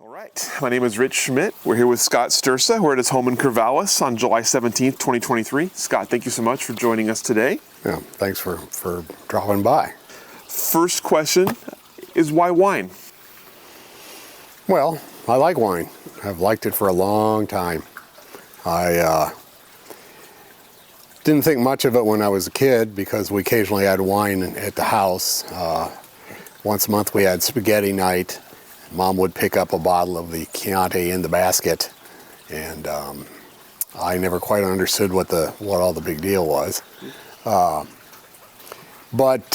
All right, my name is Rich Schmidt. We're here with Scott Stursa. We're at his home in Corvallis on July 17th, 2023. Scott, thank you so much for joining us today. Yeah, thanks for dropping by. First question is, why wine? Well, I like wine. I've liked it for a long time. I didn't think much of it when I was a kid because we occasionally had wine at the house. Once a month we had spaghetti night. Mom would pick up a bottle of the Chianti in the basket, and I never quite understood what all the big deal was. But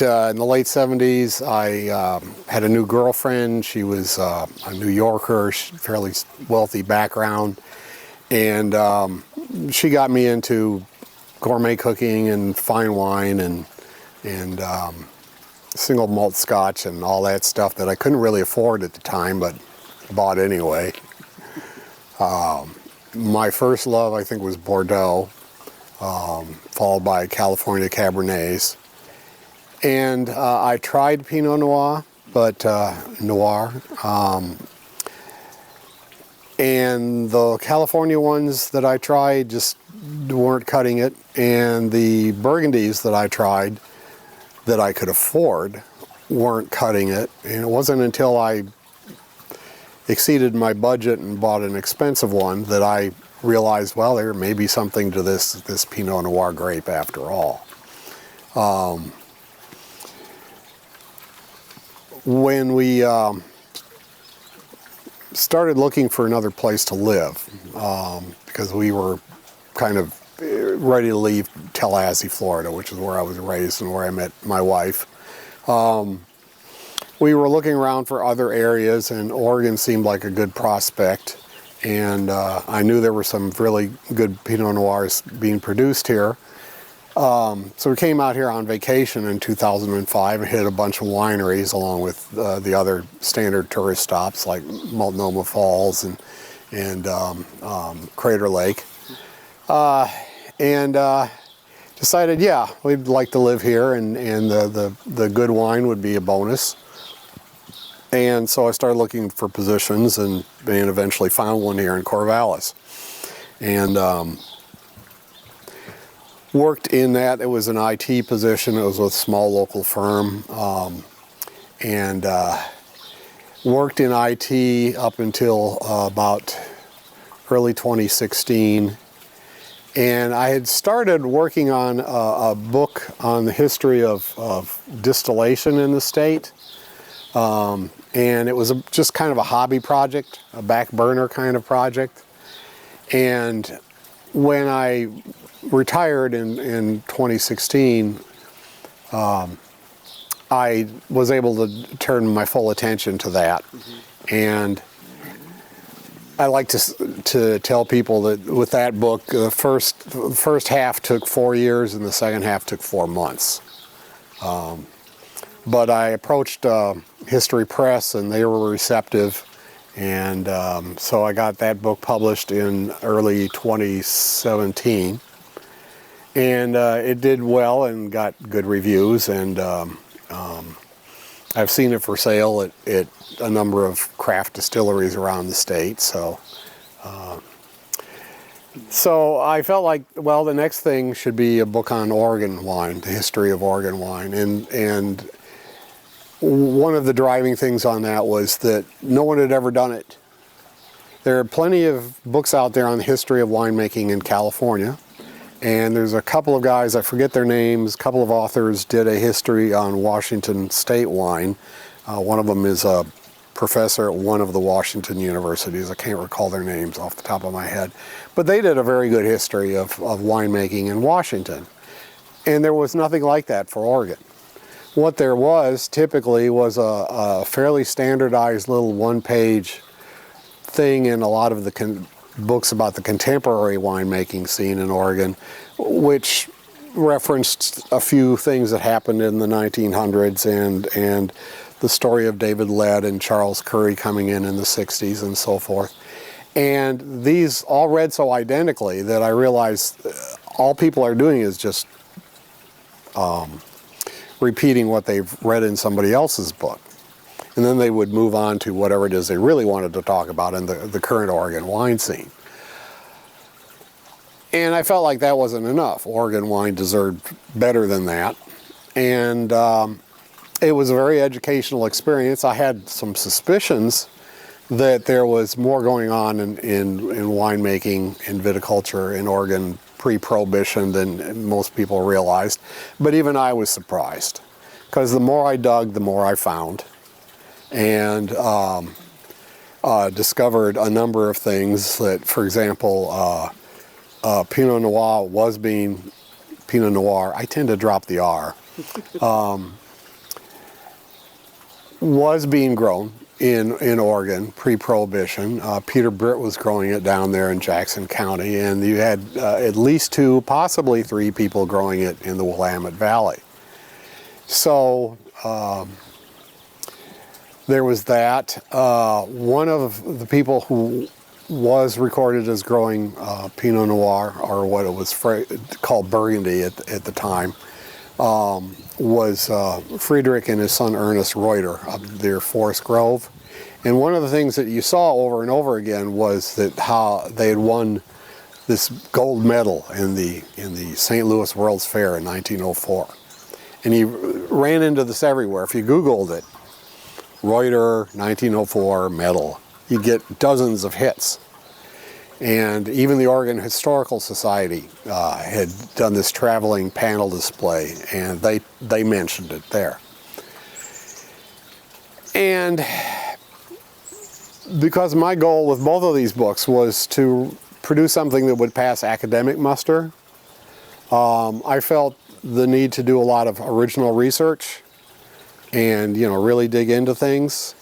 in the late 70s, I had a new girlfriend. She was a New Yorker, fairly wealthy background, and she got me into gourmet cooking and fine wine and single malt scotch and all that stuff that I couldn't really afford at the time, but bought anyway. My first love, I think, was Bordeaux, followed by California Cabernets. And I tried Pinot Noir, and the California ones that I tried just weren't cutting it, and the Burgundies that I tried that I could afford weren't cutting it. And it wasn't until I exceeded my budget and bought an expensive one that I realized, well, there may be something to this Pinot Noir grape after all. When we started looking for another place to live, because we were kind of ready to leave Tallahassee, Florida, which is where I was raised and where I met my wife. We were looking around for other areas, and Oregon seemed like a good prospect. And I knew there were some really good Pinot Noirs being produced here. So we came out here on vacation in 2005 and hit a bunch of wineries along with the other standard tourist stops like Multnomah Falls and Crater Lake. And decided, yeah, we'd like to live here, and the good wine would be a bonus. And so I started looking for positions and eventually found one here in Corvallis. And worked in that. It was an IT position. It was with a small local firm. And worked in IT up until about early 2016. And I had started working on a book on the history of distillation in the state. And it was just kind of a hobby project, a back burner kind of project. And when I retired in 2016, I was able to turn my full attention to that. Mm-hmm. And I like to tell people that with that book, the first half took 4 years and the second half took 4 months. But I approached History Press and they were receptive, and so I got that book published in early 2017. And it did well and got good reviews, and I've seen it for sale at a number of craft distilleries around the state. So I felt like, well, the next thing should be a book on Oregon wine, the history of Oregon wine. And one of the driving things on that was that no one had ever done it. There are plenty of books out there on the history of winemaking in California. And there's a couple of guys, I forget their names, a couple of authors did a history on Washington State wine. One of them is a professor at one of the Washington universities. I can't recall their names off the top of my head. But they did a very good history of winemaking in Washington. And there was nothing like that for Oregon. What there was typically was a fairly standardized little one-page thing in a lot of the books about the contemporary winemaking scene in Oregon, which referenced a few things that happened in the 1900s and the story of David Ledd and Charles Curry coming in the 60s and so forth. And these all read so identically that I realized all people are doing is just repeating what they've read in somebody else's book. And then they would move on to whatever it is they really wanted to talk about in the current Oregon wine scene. And I felt like that wasn't enough. Oregon wine deserved better than that. And it was a very educational experience. I had some suspicions that there was more going on in winemaking and viticulture in Oregon pre-Prohibition than most people realized. But even I was surprised, because the more I dug, the more I found. And discovered a number of things that, for example, Pinot Noir was being, Pinot Noir, I tend to drop the R, was being grown in Oregon pre-Prohibition. Peter Britt was growing it down there in Jackson County, and you had at least 2, possibly 3 people growing it in the Willamette Valley. So there was that. One of the people who was recorded as growing Pinot Noir, or what it was called Burgundy at the time, was Friedrich and his son Ernest Reuter up near Forest Grove. And one of the things that you saw over and over again was that how they had won this gold medal in the St. Louis World's Fair in 1904. And he ran into this everywhere. If you Googled it, Reuter 1904 medal, you'd get dozens of hits. And even the Oregon Historical Society had done this traveling panel display, and they mentioned it there. And because my goal with both of these books was to produce something that would pass academic muster, I felt the need to do a lot of original research and, you know, really dig into things.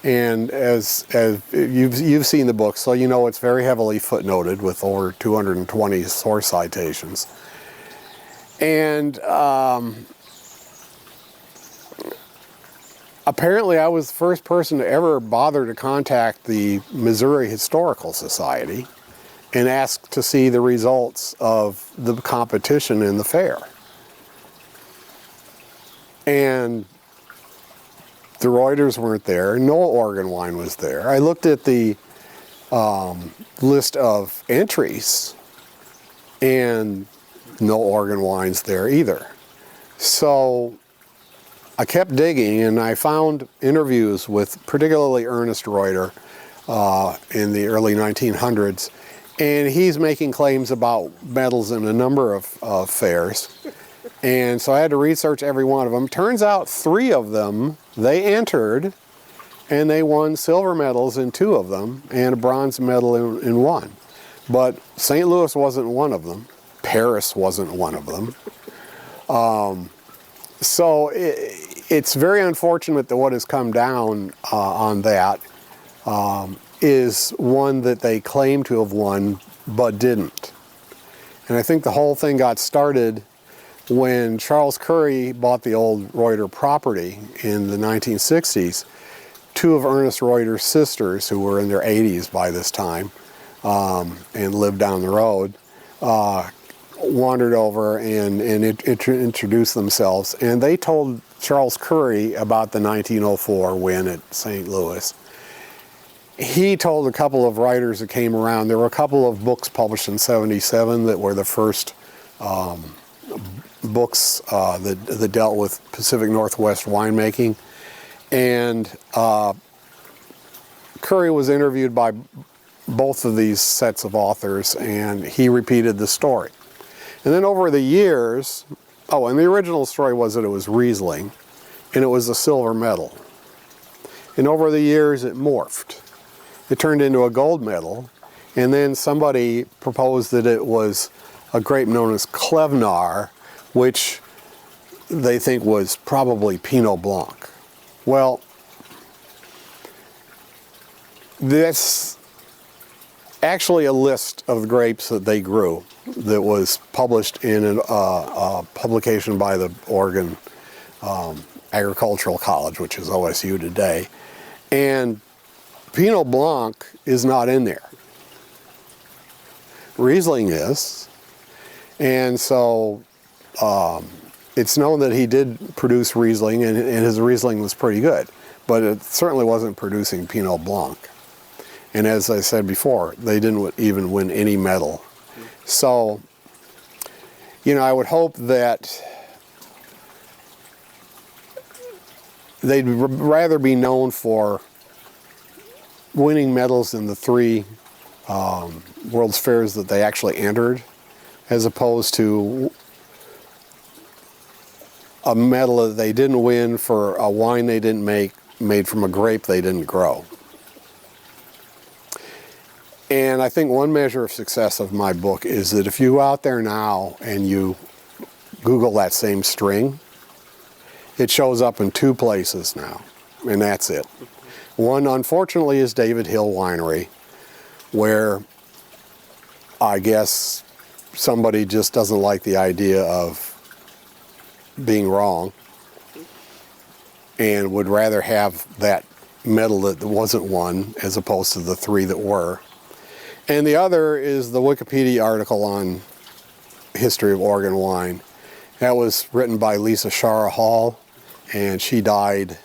And as you've seen the book, so you know it's very heavily footnoted with over 220 source citations. And apparently I was the first person to ever bother to contact the Missouri Historical Society and ask to see the results of the competition in the fair. And the Reuters weren't there. No Oregon wine was there. I looked at the list of entries, and no Oregon wines there either. So I kept digging, and I found interviews with particularly Ernest Reuter in the early 1900s, and he's making claims about medals in a number of fairs. And so I had to research every one of them. Turns out 3 of them they entered, and they won silver medals in 2 of them and a bronze medal in 1. But St. Louis wasn't one of them. Paris wasn't one of them. So it's very unfortunate that what has come down on that is one that they claim to have won but didn't. And I think the whole thing got started when Charles Curry bought the old Reuter property in the 1960s. 2 of Ernest Reuter's sisters, who were in their 80s by this time and lived down the road, wandered over and introduced themselves. And they told Charles Curry about the 1904 win at St. Louis. He told a couple of writers that came around. There were a couple of books published in '77 that were the first books that dealt with Pacific Northwest winemaking. And Curry was interviewed by both of these sets of authors, and he repeated the story. And then over the years, and the original story was that it was Riesling, and it was a silver medal. And over the years, it morphed. It turned into a gold medal, and then somebody proposed that it was a grape known as Klevnar, which they think was probably Pinot Blanc. Well, that's actually a list of the grapes that they grew that was published in a publication by the Oregon Agricultural College, which is OSU today. And Pinot Blanc is not in there. Riesling is. And so it's known that he did produce Riesling, and his Riesling was pretty good, but it certainly wasn't producing Pinot Blanc. And as I said before, they didn't even win any medal. So, you know, I would hope that they'd rather be known for winning medals in the 3 World's Fairs that they actually entered, as opposed to a medal that they didn't win for a wine they didn't make, made from a grape they didn't grow. And I think one measure of success of my book is that if you go out there now and you Google that same string, it shows up in 2 places now, and that's it. One, unfortunately, is David Hill Winery, where I guess somebody just doesn't like the idea of being wrong and would rather have that medal that wasn't won as opposed to the 3 that were. And the other is the Wikipedia article on history of Oregon wine. That was written by Lisa Shara Hall, and she died,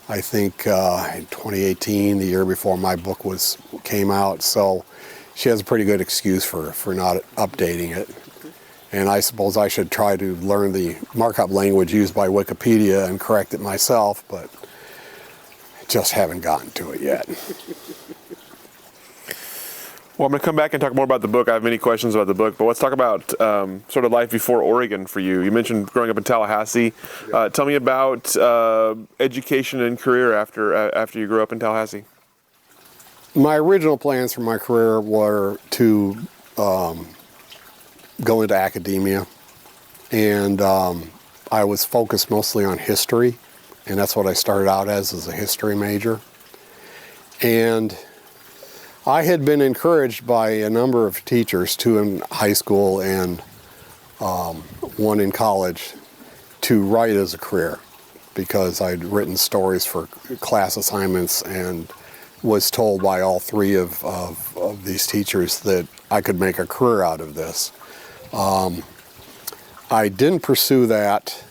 I think, in 2018, the year before my book came out. So she has a pretty good excuse for not updating it. And I suppose I should try to learn the markup language used by Wikipedia and correct it myself, but just haven't gotten to it yet. Well, I'm going to come back and talk more about the book. I have many questions about the book, but let's talk about sort of life before Oregon for you. You mentioned growing up in Tallahassee. Tell me about education and career after you grew up in Tallahassee. My original plans for my career were to go into academia, and I was focused mostly on history, and that's what I started out as a history major. And I had been encouraged by a number of teachers, 2 in high school and 1 in college, to write as a career, because I'd written stories for class assignments and was told by all 3 of these teachers that I could make a career out of this. I didn't pursue that,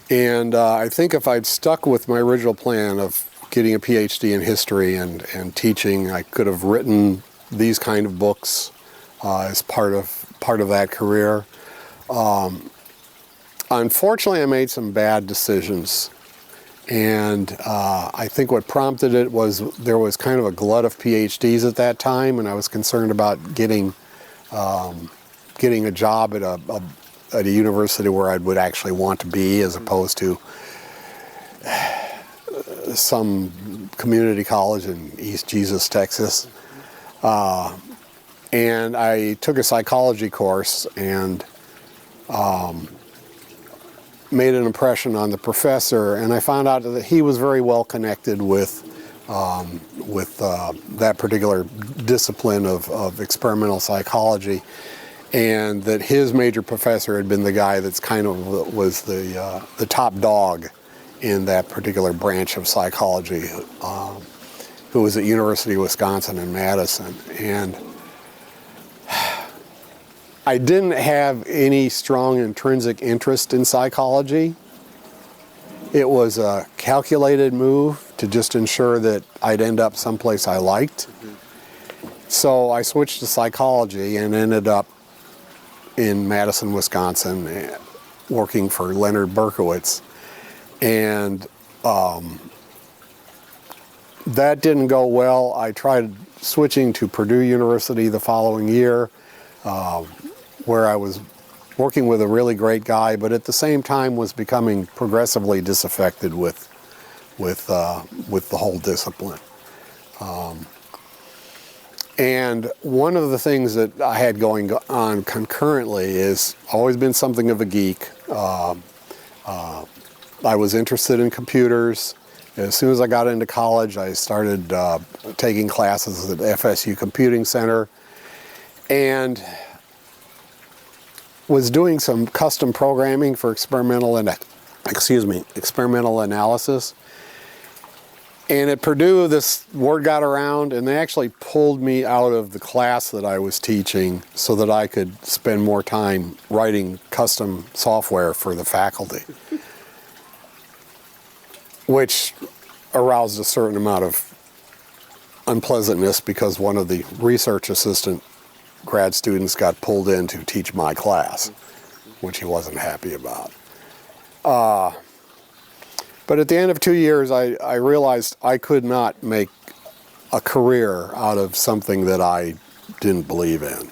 and I think if I'd stuck with my original plan of getting a PhD in history and teaching, I could have written these kind of books as part of that career. Unfortunately, I made some bad decisions, and I think what prompted it was there was kind of a glut of PhDs at that time, and I was concerned about getting a job at a university where I would actually want to be, as opposed to some community college in East Jesus, Texas. And I took a psychology course and made an impression on the professor, and I found out that he was very well connected with that particular discipline of experimental psychology, and that his major professor had been the guy that's kind of was the top dog in that particular branch of psychology, who was at University of Wisconsin in Madison. And I didn't have any strong intrinsic interest in psychology. It was a calculated move to just ensure that I'd end up someplace I liked. So I switched to psychology and ended up in Madison, Wisconsin, working for Leonard Berkowitz. And that didn't go well. I tried switching to Purdue University the following year, where I was working with a really great guy, but at the same time was becoming progressively disaffected with the whole discipline. And one of the things that I had going on concurrently is always been something of a geek. I was interested in computers. As soon as I got into college, I started taking classes at FSU Computing Center, and was doing some custom programming for experimental analysis. And at Purdue, this word got around, and they actually pulled me out of the class that I was teaching so that I could spend more time writing custom software for the faculty, which aroused a certain amount of unpleasantness because one of the research assistant grad students got pulled in to teach my class, which he wasn't happy about. But at the end of 2 years, I realized I could not make a career out of something that I didn't believe in.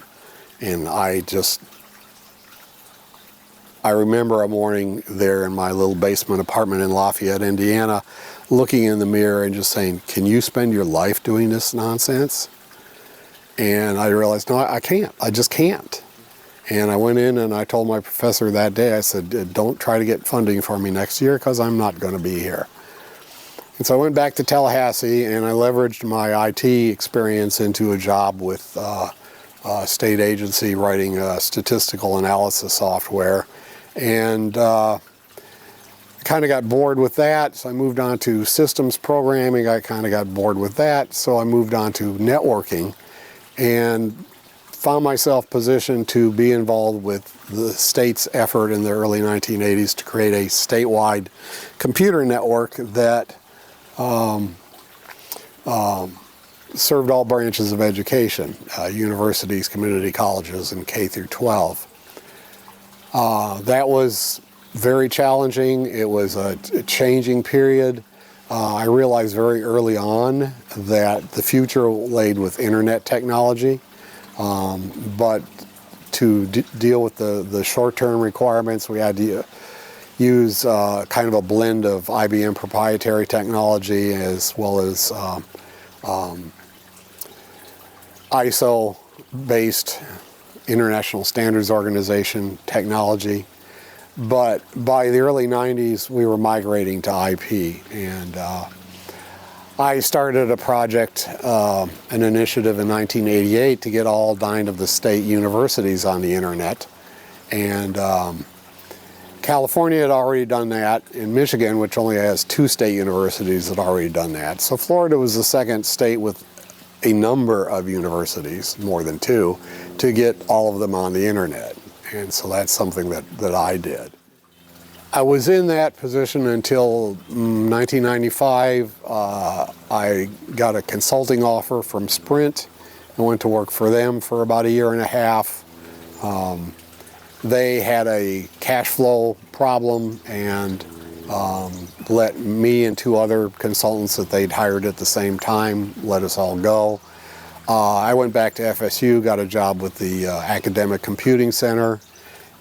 And I remember a morning there in my little basement apartment in Lafayette, Indiana, looking in the mirror and just saying, can you spend your life doing this nonsense? And I realized, no, I can't. I just can't. And I went in and I told my professor that day, I said, don't try to get funding for me next year because I'm not going to be here. And so I went back to Tallahassee and I leveraged my IT experience into a job with a state agency writing statistical analysis software. And I kind of got bored with that, so I moved on to systems programming. I kind of got bored with that, so I moved on to networking and found myself positioned to be involved with the state's effort in the early 1980s to create a statewide computer network that served all branches of education, universities, community colleges, and K through 12. That was very challenging. It was a changing period. I realized very early on that the future laid with internet technology. But to deal with the short-term requirements, we had to use kind of a blend of IBM proprietary technology as well as ISO-based International Standards Organization technology. But by the early 90s, we were migrating to IP, and I started a project, an initiative in 1988 to get all 9 of the state universities on the internet. And California had already done that, and Michigan, which only has 2 state universities, had already done that. So Florida was the second state with a number of universities, more than 2, to get all of them on the internet. And so that's something that I did. I was in that position until 1995. I got a consulting offer from Sprint. I went to work for them for about a year and a half. They had a cash flow problem and let me and 2 other consultants that they'd hired at the same time let us all go. I went back to FSU, got a job with the Academic Computing Center,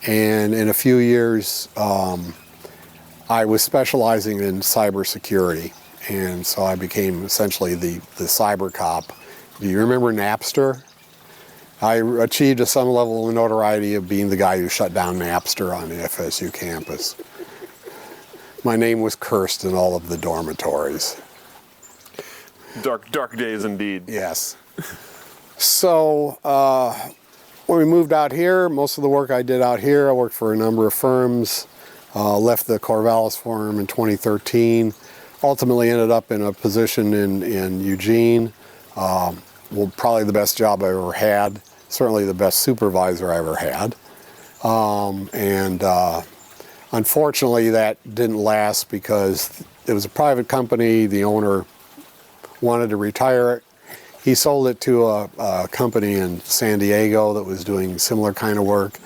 and in a few years I was specializing in cybersecurity, and so I became essentially the cyber cop. Do you remember Napster? I achieved some level of notoriety of being the guy who shut down Napster on the FSU campus. My name was cursed in all of the dormitories. Dark days indeed. Yes. So when we moved out here, most of the work I did out here, I worked for a number of firms, left the Corvallis firm in 2013, ultimately ended up in a position in Eugene. Well, probably the best job I ever had, certainly the best supervisor I ever had. Unfortunately, that didn't last because it was a private company. The owner wanted to retire it. He sold it to a company in San Diego that was doing similar kind of work.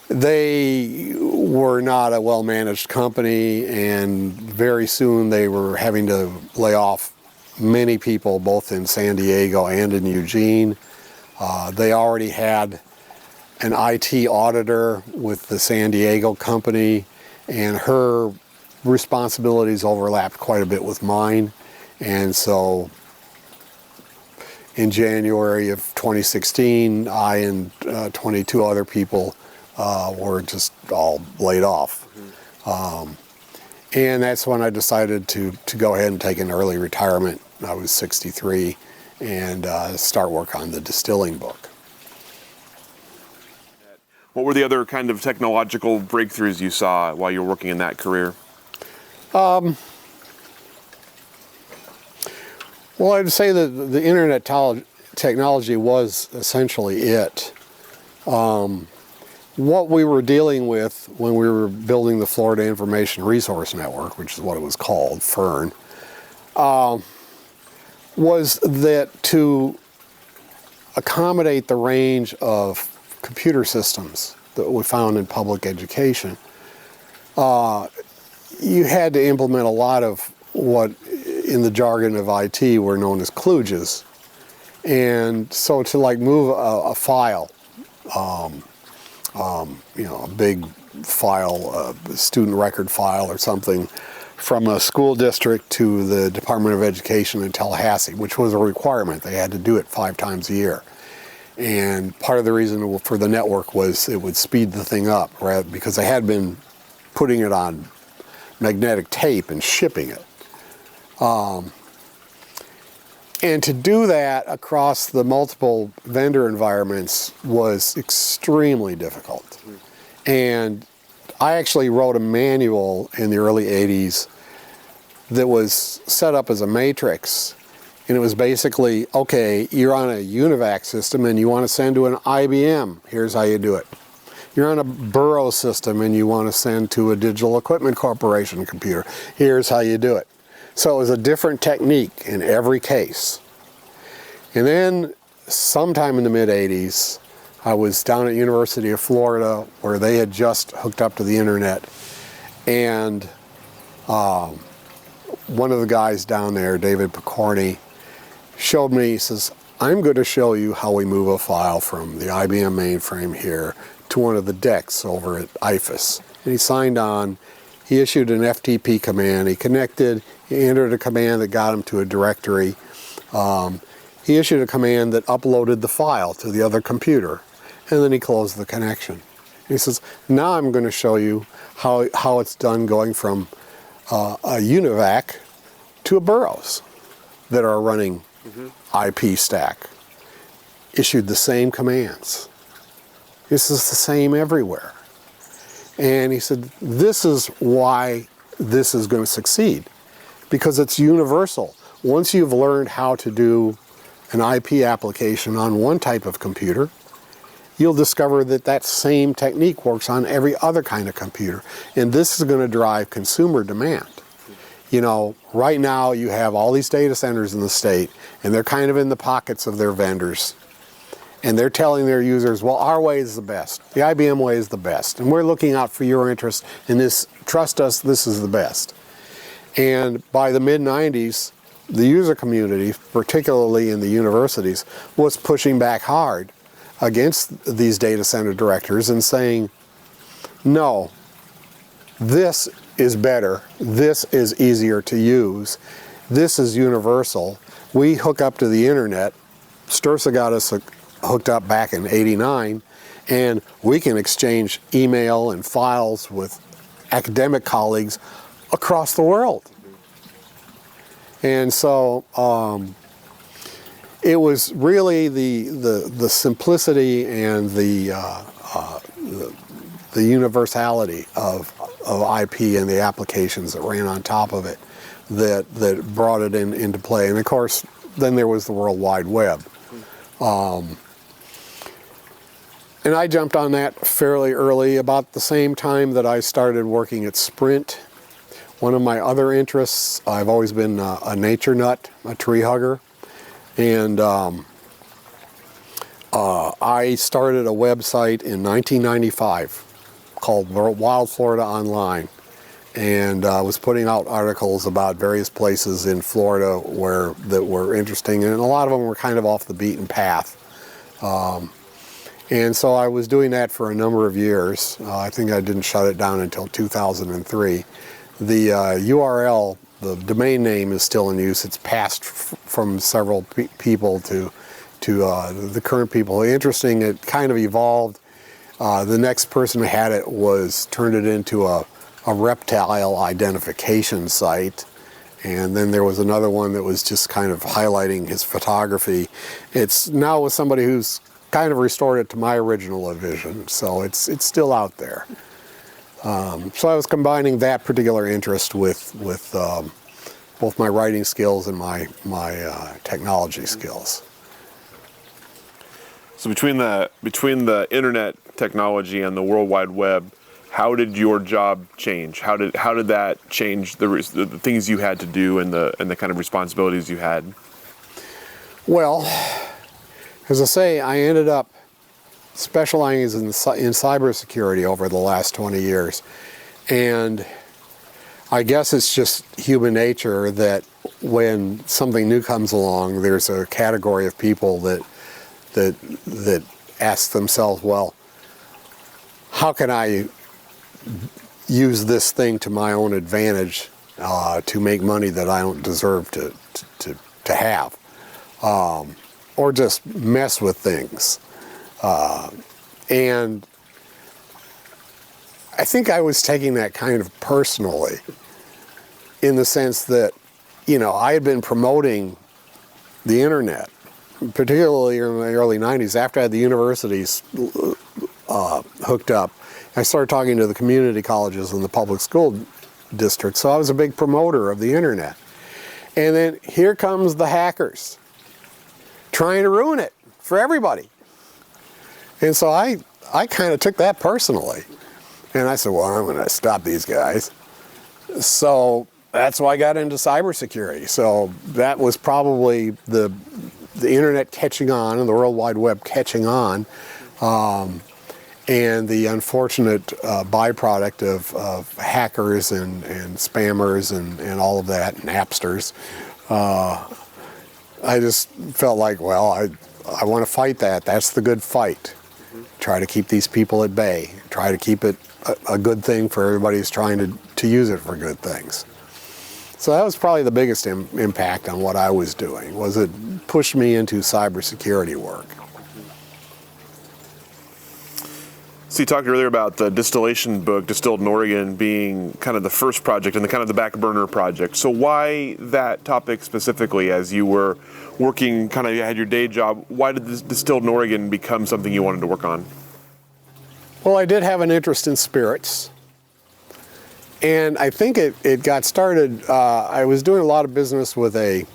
They were not a well-managed company, and very soon they were having to lay off many people, both in San Diego and in Eugene. They already had an IT auditor with the San Diego company, and her responsibilities overlapped quite a bit with mine. And so in January of 2016, I and 22 other people were just all laid off. And that's when I decided to go ahead and take an early retirement. I was 63, and start work on the distilling book. What were the other kind of technological breakthroughs you saw while you were working in that career? Well, I'd say that the internet technology was essentially it. What we were dealing with when we were building the Florida Information Resource Network, which is what it was called, FIRN, was that to accommodate the range of computer systems that we found in public education, you had to implement a lot of what in the jargon of IT were known as kludges. And so to like move a file, a big file, a student record file or something, from a school district to the Department of Education in Tallahassee, which was a requirement. They had to do it 5 times a year. And part of the reason for the network was it would speed the thing up, right? Because they had been putting it on magnetic tape and shipping it. And to do that across the multiple vendor environments was extremely difficult. And I actually wrote a manual in the early 80s that was set up as a matrix. And it was basically, okay, you're on a UNIVAC system and you want to send to an IBM. Here's how you do it. You're on a Burroughs system and you want to send to a Digital Equipment Corporation computer. Here's how you do it. So it was a different technique in every case. And then sometime in the mid-80s, I was down at University of Florida where they had just hooked up to the internet. And one of the guys down there, David Picorni, showed me, he says, I'm going to show you how we move a file from the IBM mainframe here to one of the decks over at IFAS. And he signed on, he issued an FTP command, he connected, he entered a command that got him to a directory. He issued a command that uploaded the file to the other computer, and then he closed the connection. He says, now I'm going to show you how it's done going from a UNIVAC to a Burroughs that are running IP stack. Issued the same commands. This is the same everywhere. And he said, this is why this is going to succeed, because it's universal. Once you've learned how to do an IP application on one type of computer, you'll discover that that same technique works on every other kind of computer. And this is going to drive consumer demand. You know, right now you have all these data centers in the state, and they're kind of in the pockets of their vendors. And they're telling their users, well, our way is the best. The IBM way is the best. And we're looking out for your interest in this. Trust us, this is the best. And by the mid-90s, the user community, particularly in the universities, was pushing back hard against these data center directors and saying, no, this is better, this is easier to use, this is universal. We hook up to the internet. Stursa got us hooked up back in '89, and we can exchange email and files with academic colleagues across the world. And so it was really the simplicity and the universality of IP and the applications that ran on top of it that brought it into play. And of course, then there was the World Wide Web. And I jumped on that fairly early, about the same time that I started working at Sprint. One of my other interests, I've always been a nature nut, a tree hugger. And I started a website in 1995 called Wild Florida Online. And I was putting out articles about various places in Florida that were interesting. And a lot of them were kind of off the beaten path. And so I was doing that for a number of years. I think I didn't shut it down until 2003. The URL, the domain name, is still in use. It's passed from several people to the current people. Interesting, it kind of evolved. The next person who had it turned it into a reptile identification site. And then there was another one that was just kind of highlighting his photography. It's now with somebody who's kind of restored it to my original vision, so it's still out there. So I was combining that particular interest with both my writing skills and my technology skills. So between the internet technology and the World Wide Web, how did your job change? How did that change the things you had to do and the kind of responsibilities you had? Well, as I say, I ended up specializing in cybersecurity over the last 20 years. And I guess it's just human nature that when something new comes along, there's a category of people that ask themselves, well, how can I use this thing to my own advantage to make money that I don't deserve to have, or just mess with things. And I think I was taking that kind of personally, in the sense that, I had been promoting the internet, particularly in the early 90s, after I had the universities hooked up. I started talking to the community colleges and the public school districts, so I was a big promoter of the internet. And then here comes the hackers trying to ruin it for everybody. And so I kind of took that personally. And I said, well, I'm going to stop these guys. So that's why I got into cybersecurity. So that was probably the internet catching on and the World Wide Web catching on. And the unfortunate byproduct of hackers and spammers and all of that, and Napsters. I just felt like, well, I want to fight that. That's the good fight. Try to keep these people at bay. Try to keep it a good thing for everybody who's trying to use it for good things. So that was probably the biggest impact on what I was doing, was it pushed me into cybersecurity work. So you talked earlier about the distillation book, Distilled in Oregon, being kind of the first project and the kind of the back burner project. So why that topic specifically, as you were working, kind of you had your day job, why did this Distilled in Oregon become something you wanted to work on? Well, I did have an interest in spirits. And I think it got started, I was doing a lot of business with a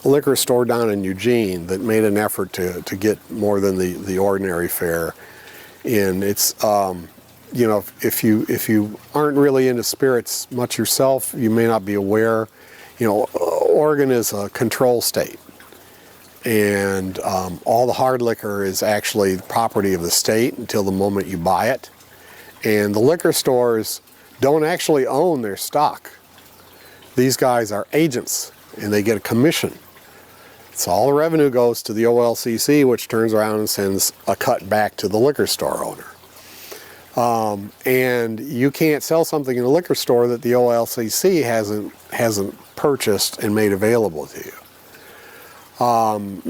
liquor store down in Eugene that made an effort to get more than the ordinary fare in. It's, if you aren't really into spirits much yourself, you may not be aware. Oregon is a control state. And all the hard liquor is actually the property of the state until the moment you buy it. And the liquor stores don't actually own their stock. These guys are agents, and they get a commission. So all the revenue goes to the OLCC, which turns around and sends a cut back to the liquor store owner. And you can't sell something in a liquor store that the OLCC hasn't purchased and made available to you.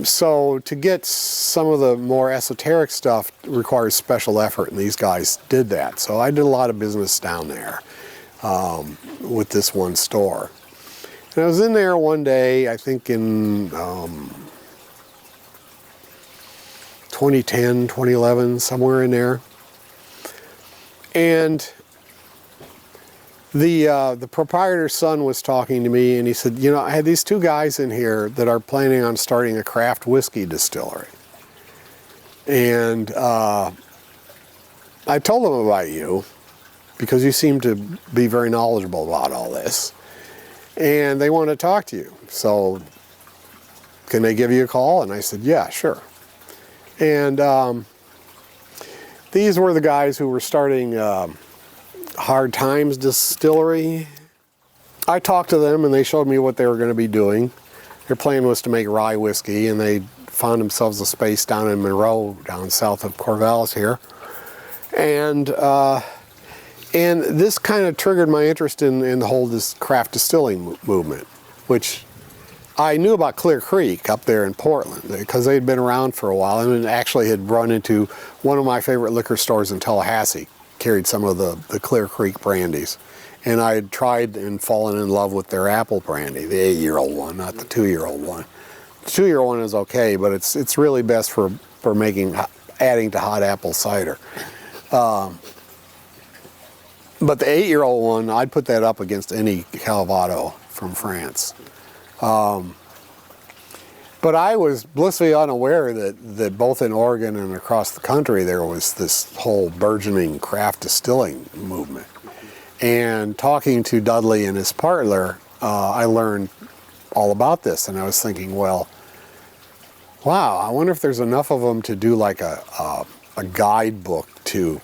So to get some of the more esoteric stuff requires special effort, and these guys did that. So I did a lot of business down there with this one store. And I was in there one day, I think in 2010, 2011, somewhere in there. And the proprietor's son was talking to me, and he said, I had these two guys in here that are planning on starting a craft whiskey distillery. And I told them about you, because you seem to be very knowledgeable about all this. And they want to talk to you. So can they give you a call? And I said, yeah, sure. And these were the guys who were starting Hard Times Distillery. I talked to them and they showed me what they were going to be doing. Their plan was to make rye whiskey, and they found themselves a space down in Monroe, down south of Corvallis here. And this kind of triggered my interest in the whole craft distilling movement, which I knew about Clear Creek up there in Portland because they'd been around for a while, and actually had run into one of my favorite liquor stores in Tallahassee, carried some of the Clear Creek brandies. And I had tried and fallen in love with their apple brandy, the 8-year-old one, not the 2-year-old one. The 2-year-old one is okay, but it's really best for adding to hot apple cider. But the 8-year-old one, I'd put that up against any Calvado from France. But I was blissfully unaware that both in Oregon and across the country there was this whole burgeoning craft distilling movement. And talking to Dudley and his partner, I learned all about this, and I was thinking, well, wow, I wonder if there's enough of them to do like a guidebook to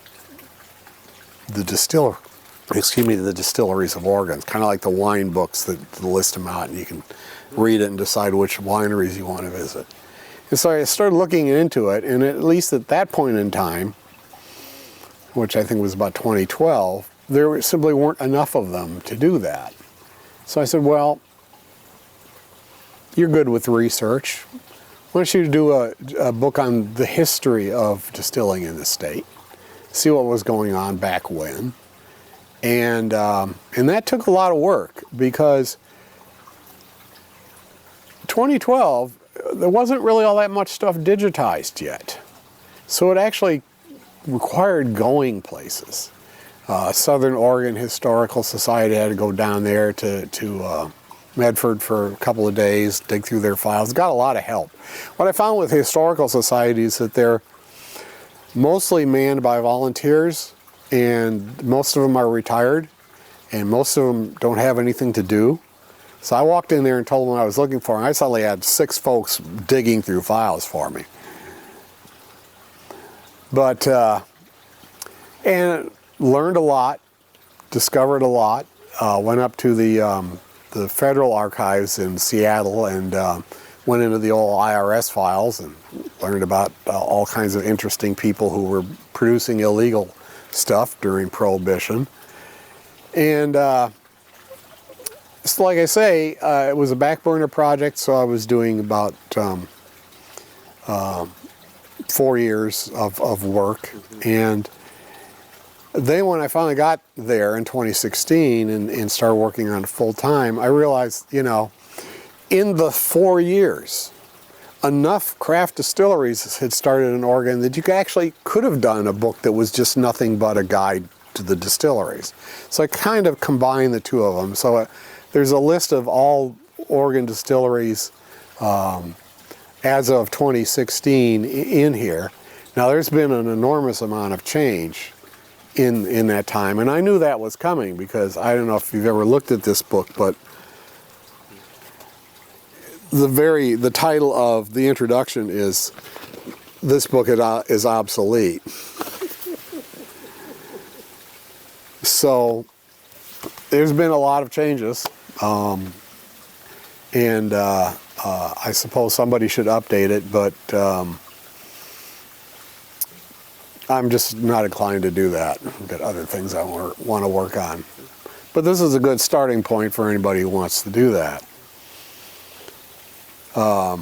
the the distilleries of Oregon. It's kind of like the wine books that list them out, and you can read it and decide which wineries you want to visit. And so I started looking into it, and at least at that point in time, which I think was about 2012, there simply weren't enough of them to do that. So I said, well, you're good with research. Why don't you do a book on the history of distilling in the state, see what was going on back when. And that took a lot of work, because 2012, there wasn't really all that much stuff digitized yet. So it actually required going places. Southern Oregon Historical Society had to go down there to Medford for a couple of days, dig through their files. Got a lot of help. What I found with historical societies is that they're mostly manned by volunteers, and most of them are retired, and most of them don't have anything to do. So I walked in there and told them what I was looking for, and I suddenly had 6 folks digging through files for me. But, and learned a lot, discovered a lot, went up to the federal archives in Seattle and went into the old IRS files and learned about all kinds of interesting people who were producing illegal stuff during Prohibition. And so like I say, it was a back burner project, so I was doing about 4 years of work. And then when I finally got there in 2016 and started working on it full time, I realized, you know, in the 4 years, enough craft distilleries had started in Oregon that you actually could have done a book that was just nothing but a guide to the distilleries. So I kind of combined the two of them. So there's a list of all Oregon distilleries as of 2016 in here. Now there's been an enormous amount of change in that time, and I knew that was coming, because I don't know if you've ever looked at this book, but the title of the introduction is "This book is obsolete." So there's been a lot of changes, and I suppose somebody should update it, but I'm just not inclined to do that. I've got other things I want to work on. But this is a good starting point for anybody who wants to do that. A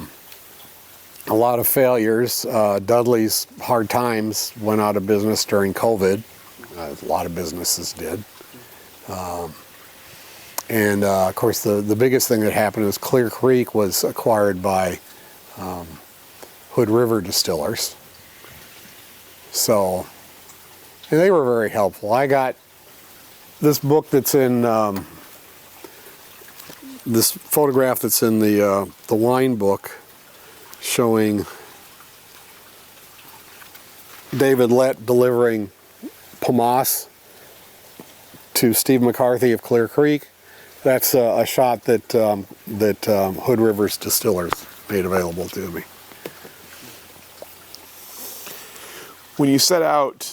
lot of failures. Dudley's Hard Times went out of business during COVID. A lot of businesses did. And of course, the biggest thing that happened was Clear Creek was acquired by Hood River Distillers. So, and they were very helpful. I got this book that's in, this photograph that's in the wine book showing David Lett delivering Pomace to Steve McCarthy of Clear Creek. That's a shot that Hood River's Distillers made available to me. When you set out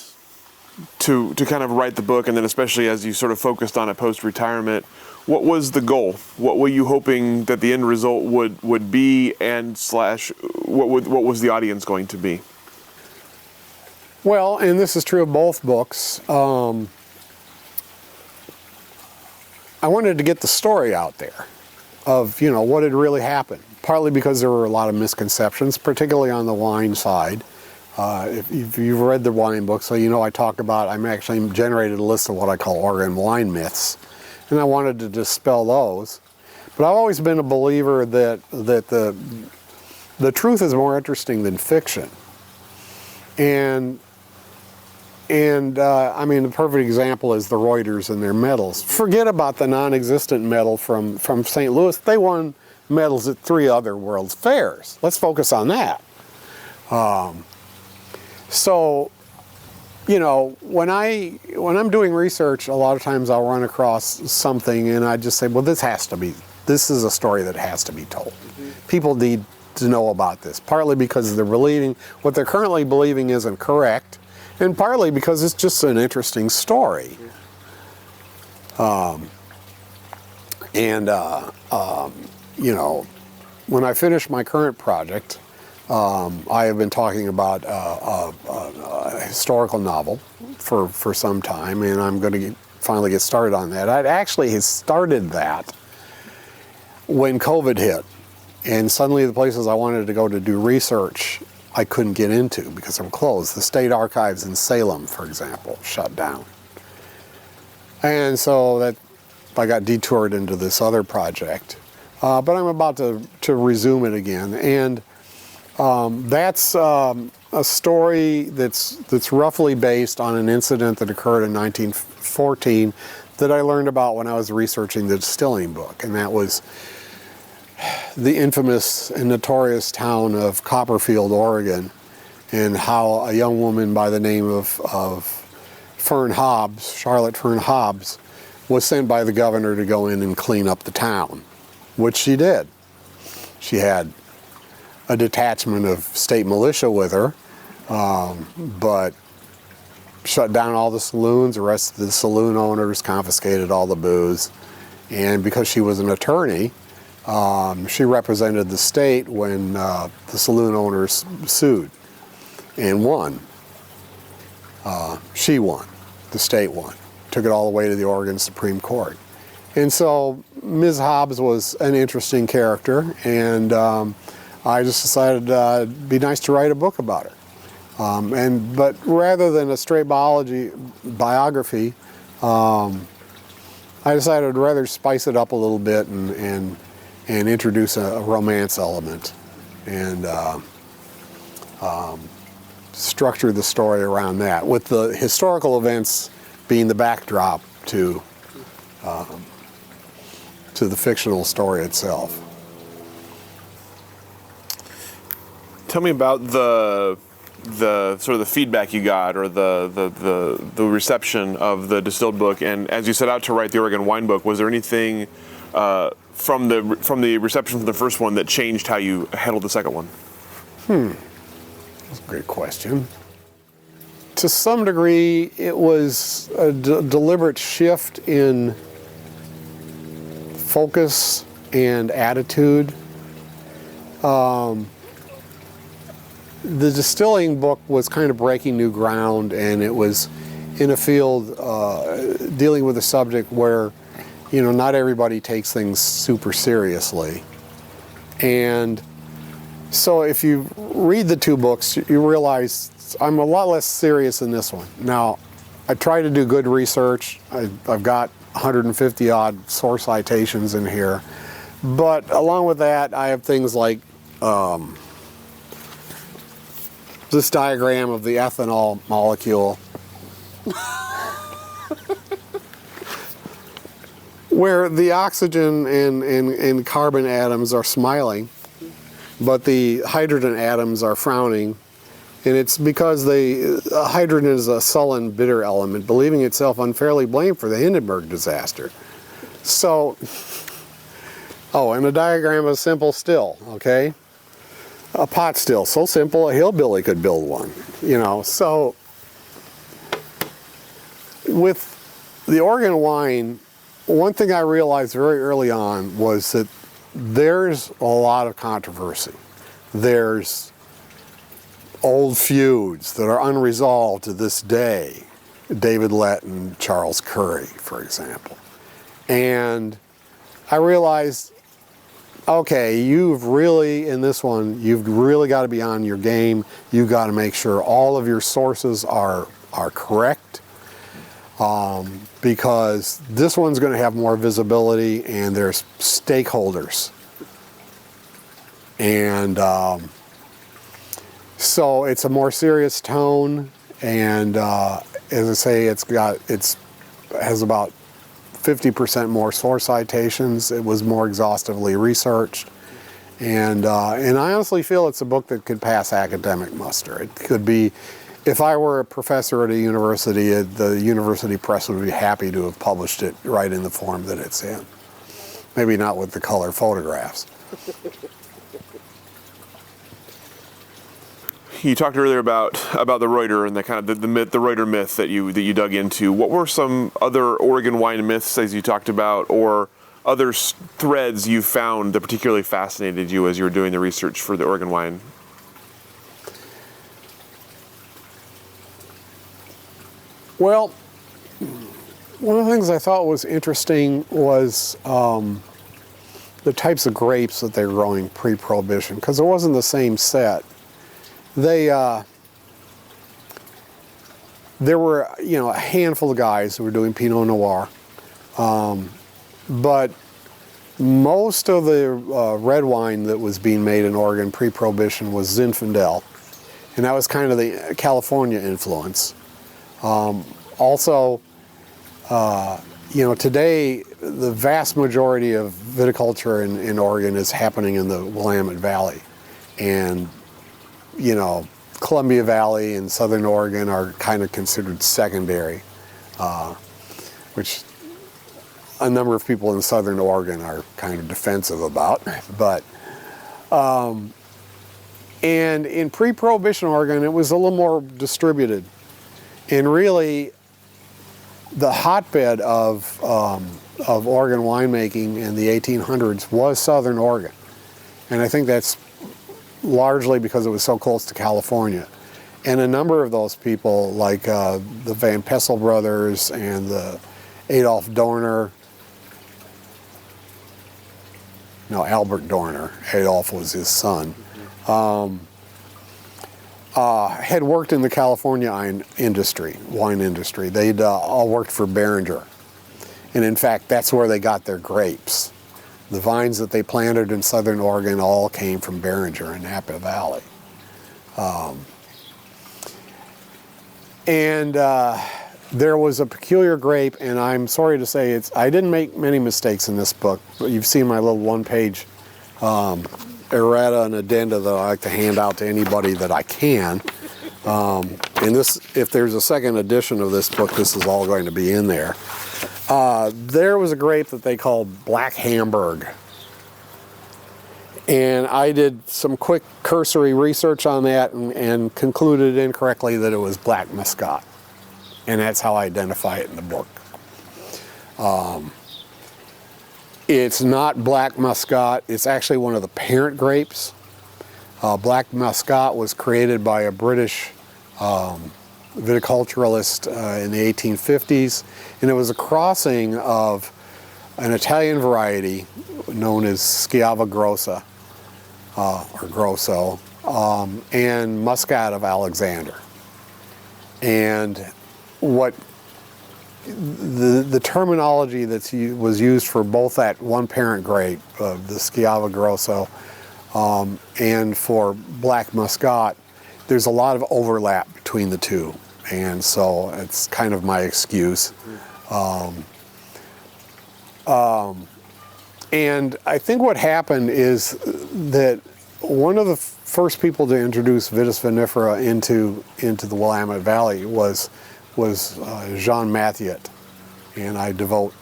to kind of write the book, and then especially as you sort of focused on it post-retirement, what was the goal? What were you hoping that the end result would be, and what was the audience going to be? Well, and this is true of both books, I wanted to get the story out there of, you know, what had really happened. Partly because there were a lot of misconceptions, particularly on the wine side. If you've read the wine book, so you know I talk about, I'm actually generated a list of what I call Oregon wine myths, and I wanted to dispel those. But I've always been a believer that the truth is more interesting than fiction. And I mean, the perfect example is the Reuters and their medals. Forget about the non-existent medal from St. Louis. They won medals at 3 other World's Fairs. Let's focus on that. So, you know, when I'm doing research, a lot of times I'll run across something and I just say, well, this is a story that has to be told. People need to know about this, partly because what they're currently believing isn't correct, and partly because it's just an interesting story. You know, when I finish my current project, I have been talking about a historical novel for some time, and I'm going to finally get started on that. I'd actually started that when COVID hit, and suddenly the places I wanted to go to do research I couldn't get into because they were closed. The state archives in Salem, for example, shut down. And so I got detoured into this other project, but I'm about to resume it again. And that's a story that's roughly based on an incident that occurred in 1914 that I learned about when I was researching the distilling book, and that was the infamous and notorious town of Copperfield, Oregon, and how a young woman by the name of Fern Hobbs, Charlotte Fern Hobbs, was sent by the governor to go in and clean up the town, which she did. She had a detachment of state militia with her, but shut down all the saloons, arrested the saloon owners, confiscated all the booze, and because she was an attorney, she represented the state when the saloon owners sued and won. She won. The state won. Took it all the way to the Oregon Supreme Court. And so Ms. Hobbs was an interesting character, and I just decided it'd be nice to write a book about her. But rather than a straight biography, I decided I'd rather spice it up a little bit and introduce a romance element and structure the story around that, with the historical events being the backdrop to the fictional story itself. Tell me about the sort of the feedback you got, or the reception of the distilled book. And as you set out to write the Oregon wine book, was there anything from the reception from the first one that changed how you handled the second one? That's a great question. To some degree, it was a deliberate shift in focus and attitude. The distilling book was kind of breaking new ground, and it was in a field dealing with a subject where, you know, not everybody takes things super seriously. And so if you read the 2 books, you realize I'm a lot less serious in this one. Now, I try to do good research. I've got 150 odd source citations in here. But along with that, I have things like this diagram of the ethanol molecule, where the oxygen and carbon atoms are smiling, but the hydrogen atoms are frowning. And it's because hydrogen is a sullen, bitter element, believing itself unfairly blamed for the Hindenburg disaster. So, and a diagram of a simple still, okay? A pot still, so simple a hillbilly could build one, you know. So, with the Oregon wine, one thing I realized very early on was that there's a lot of controversy. There's old feuds that are unresolved to this day. David Lett and Charles Curry, for example. And I realized, okay, you've really got to be on your game. You've got to make sure all of your sources are correct, because this one's going to have more visibility, and there's stakeholders. And so it's a more serious tone, and as I say, it has about 50% more source citations. It was more exhaustively researched. And I honestly feel it's a book that could pass academic muster. It could be, if I were a professor at a university, the university press would be happy to have published it right in the form that it's in. Maybe not with the color photographs. You talked earlier about the Reuter and the kind of the Reuter myth that you dug into. What were some other Oregon wine myths, as you talked about, or other threads you found that particularly fascinated you as you were doing the research for the Oregon wine? Well, one of the things I thought was interesting was the types of grapes that they were growing pre-Prohibition, because it wasn't the same set. There were, a handful of guys who were doing Pinot Noir, but most of the red wine that was being made in Oregon pre-Prohibition was Zinfandel, and that was kind of the California influence. Also, today the vast majority of viticulture in Oregon is happening in the Willamette Valley, and Columbia Valley and Southern Oregon are kind of considered secondary, which a number of people in Southern Oregon are kind of defensive about. But and in pre-Prohibition Oregon, it was a little more distributed, and really the hotbed of Oregon winemaking in the 1800s was Southern Oregon, and I think that's largely because it was so close to California. And a number of those people, like the Van Pessel brothers and the Adolf Dorner, Albert Dorner, Adolf was his son, had worked in the California wine industry. They'd all worked for Beringer. And in fact, that's where they got their grapes. The vines that they planted in Southern Oregon all came from Beringer in Napa Valley. There was a peculiar grape, and I'm sorry to say I didn't make many mistakes in this book, but you've seen my little one-page errata and addenda that I like to hand out to anybody that I can. And this, if there's a second edition of this book, this is all going to be in there. There was a grape that they called Black Hamburg. And I did some quick cursory research on that and concluded incorrectly that it was Black Muscat. And that's how I identify it in the book. It's not Black Muscat. It's actually one of the parent grapes. Black Muscat was created by a British viticulturalist in the 1850s, and it was a crossing of an Italian variety known as Schiava Grossa, or Grosso, and Muscat of Alexander. And what the terminology that was used for both that one parent grape, the Schiava Grosso, and for Black Muscat, there's a lot of overlap between the two, and so it's kind of my excuse. And I think what happened is that one of the first people to introduce Vitis vinifera into the Willamette Valley was Jean Mathieu, and I devote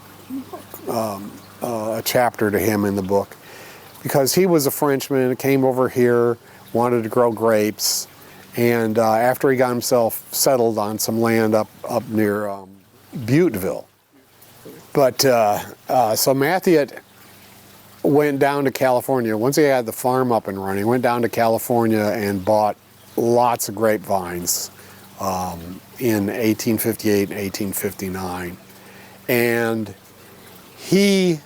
a chapter to him in the book, because he was a Frenchman, came over here, wanted to grow grapes, and after he got himself settled on some land up near Butteville. But so Mathieu went down to California. Once he had the farm up and running, went down to California and bought lots of grapevines in 1858 and 1859. And he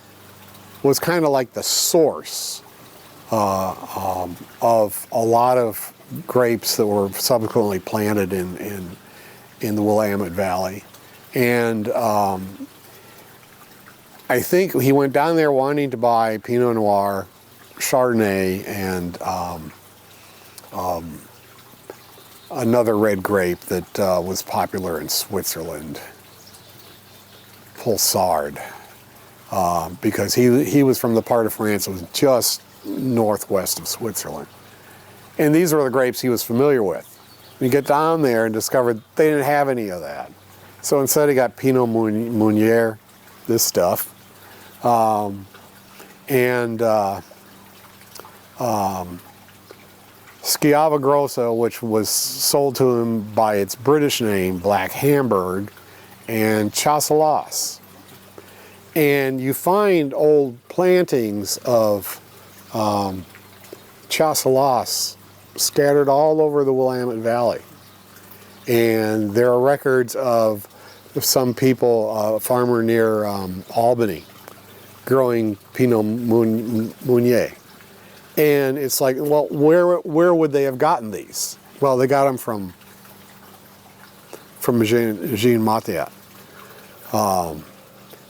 was kind of like the source of a lot of grapes that were subsequently planted in the Willamette Valley. And I think he went down there wanting to buy Pinot Noir, Chardonnay, and another red grape that was popular in Switzerland, Pulsard, because he was from the part of France that was just northwest of Switzerland. And these were the grapes he was familiar with. You get down there and discovered they didn't have any of that. So instead he got Pinot Meunier, this stuff, Schiava Grossa, which was sold to him by its British name, Black Hamburg, and Chasselas. And you find old plantings of Chasselas scattered all over the Willamette Valley. And there are records of some people, a farmer near Albany, growing Pinot Meunier. And it's like, well, where would they have gotten these? Well, they got them from Jean Mathiat.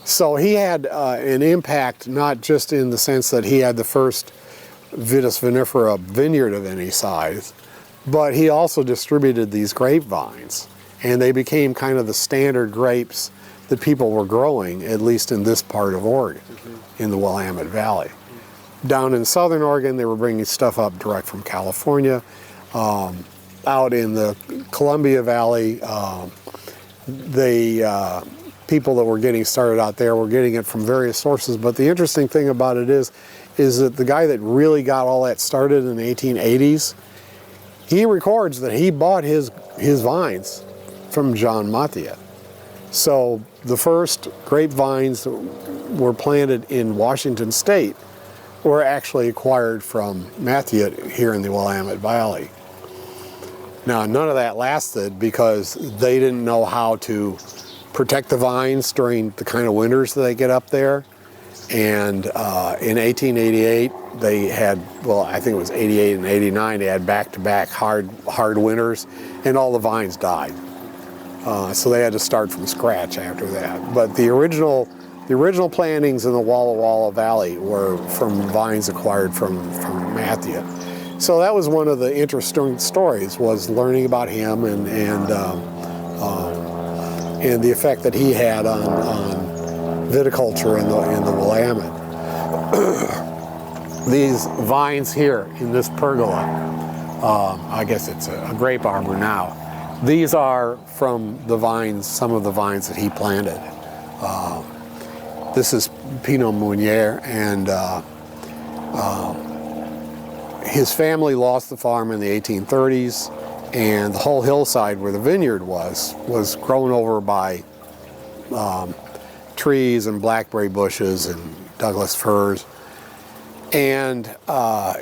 So he had an impact, not just in the sense that he had the first Vitis vinifera vineyard of any size, but he also distributed these grapevines, and they became kind of the standard grapes that people were growing, at least in this part of Oregon, in the Willamette Valley. Down in southern Oregon, they were bringing stuff up direct from California. Out in the Columbia Valley, people that were getting started out there were getting it from various sources. But the interesting thing about it is that the guy that really got all that started in the 1880s, he records that he bought his vines from Jean Mathiat. So the first grapevines that were planted in Washington State were actually acquired from Mathiat here in the Willamette Valley. Now, none of that lasted because they didn't know how to protect the vines during the kind of winters that they get up there. And in 1888, they had, well, I think it was 88 and 89, they had back-to-back hard winters, and all the vines died. So they had to start from scratch after that. But the original plantings in the Walla Walla Valley were from vines acquired from Mathiat. So that was one of the interesting stories, was learning about him and the effect that he had on viticulture in the Willamette. These vines here in this pergola, I guess it's a grape arbor now. These are from the vines, some of the vines that he planted. This is Pinot Meunier, and his family lost the farm in the 1830s, and the whole hillside where the vineyard was grown over by trees and blackberry bushes and Douglas firs. And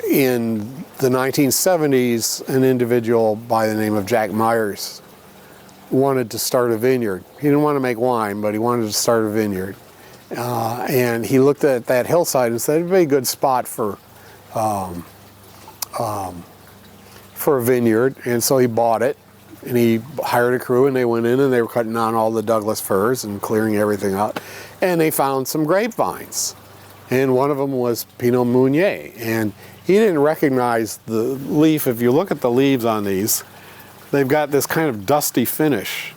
in the 1970s, an individual by the name of Jack Myers wanted to start a vineyard. He didn't want to make wine, but he wanted to start a vineyard. And he looked at that hillside and said, it'd be a good spot for a vineyard. And so he bought it, and he hired a crew, and they went in and they were cutting down all the Douglas firs and clearing everything out. And they found some grapevines. And one of them was Pinot Meunier. And he didn't recognize the leaf. If you look at the leaves on these, they've got this kind of dusty finish,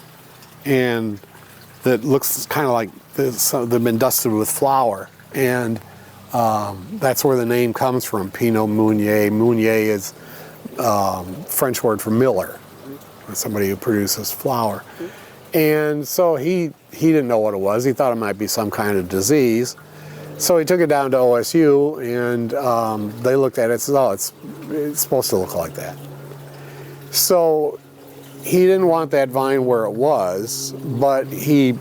and that looks kind of like they've been dusted with flour. And that's where the name comes from, Pinot Meunier. Meunier is French word for miller, somebody who produces flour. And so he didn't know what it was. He thought it might be some kind of disease. So he took it down to OSU, and they looked at it and said, oh, it's supposed to look like that. So he didn't want that vine where it was, but he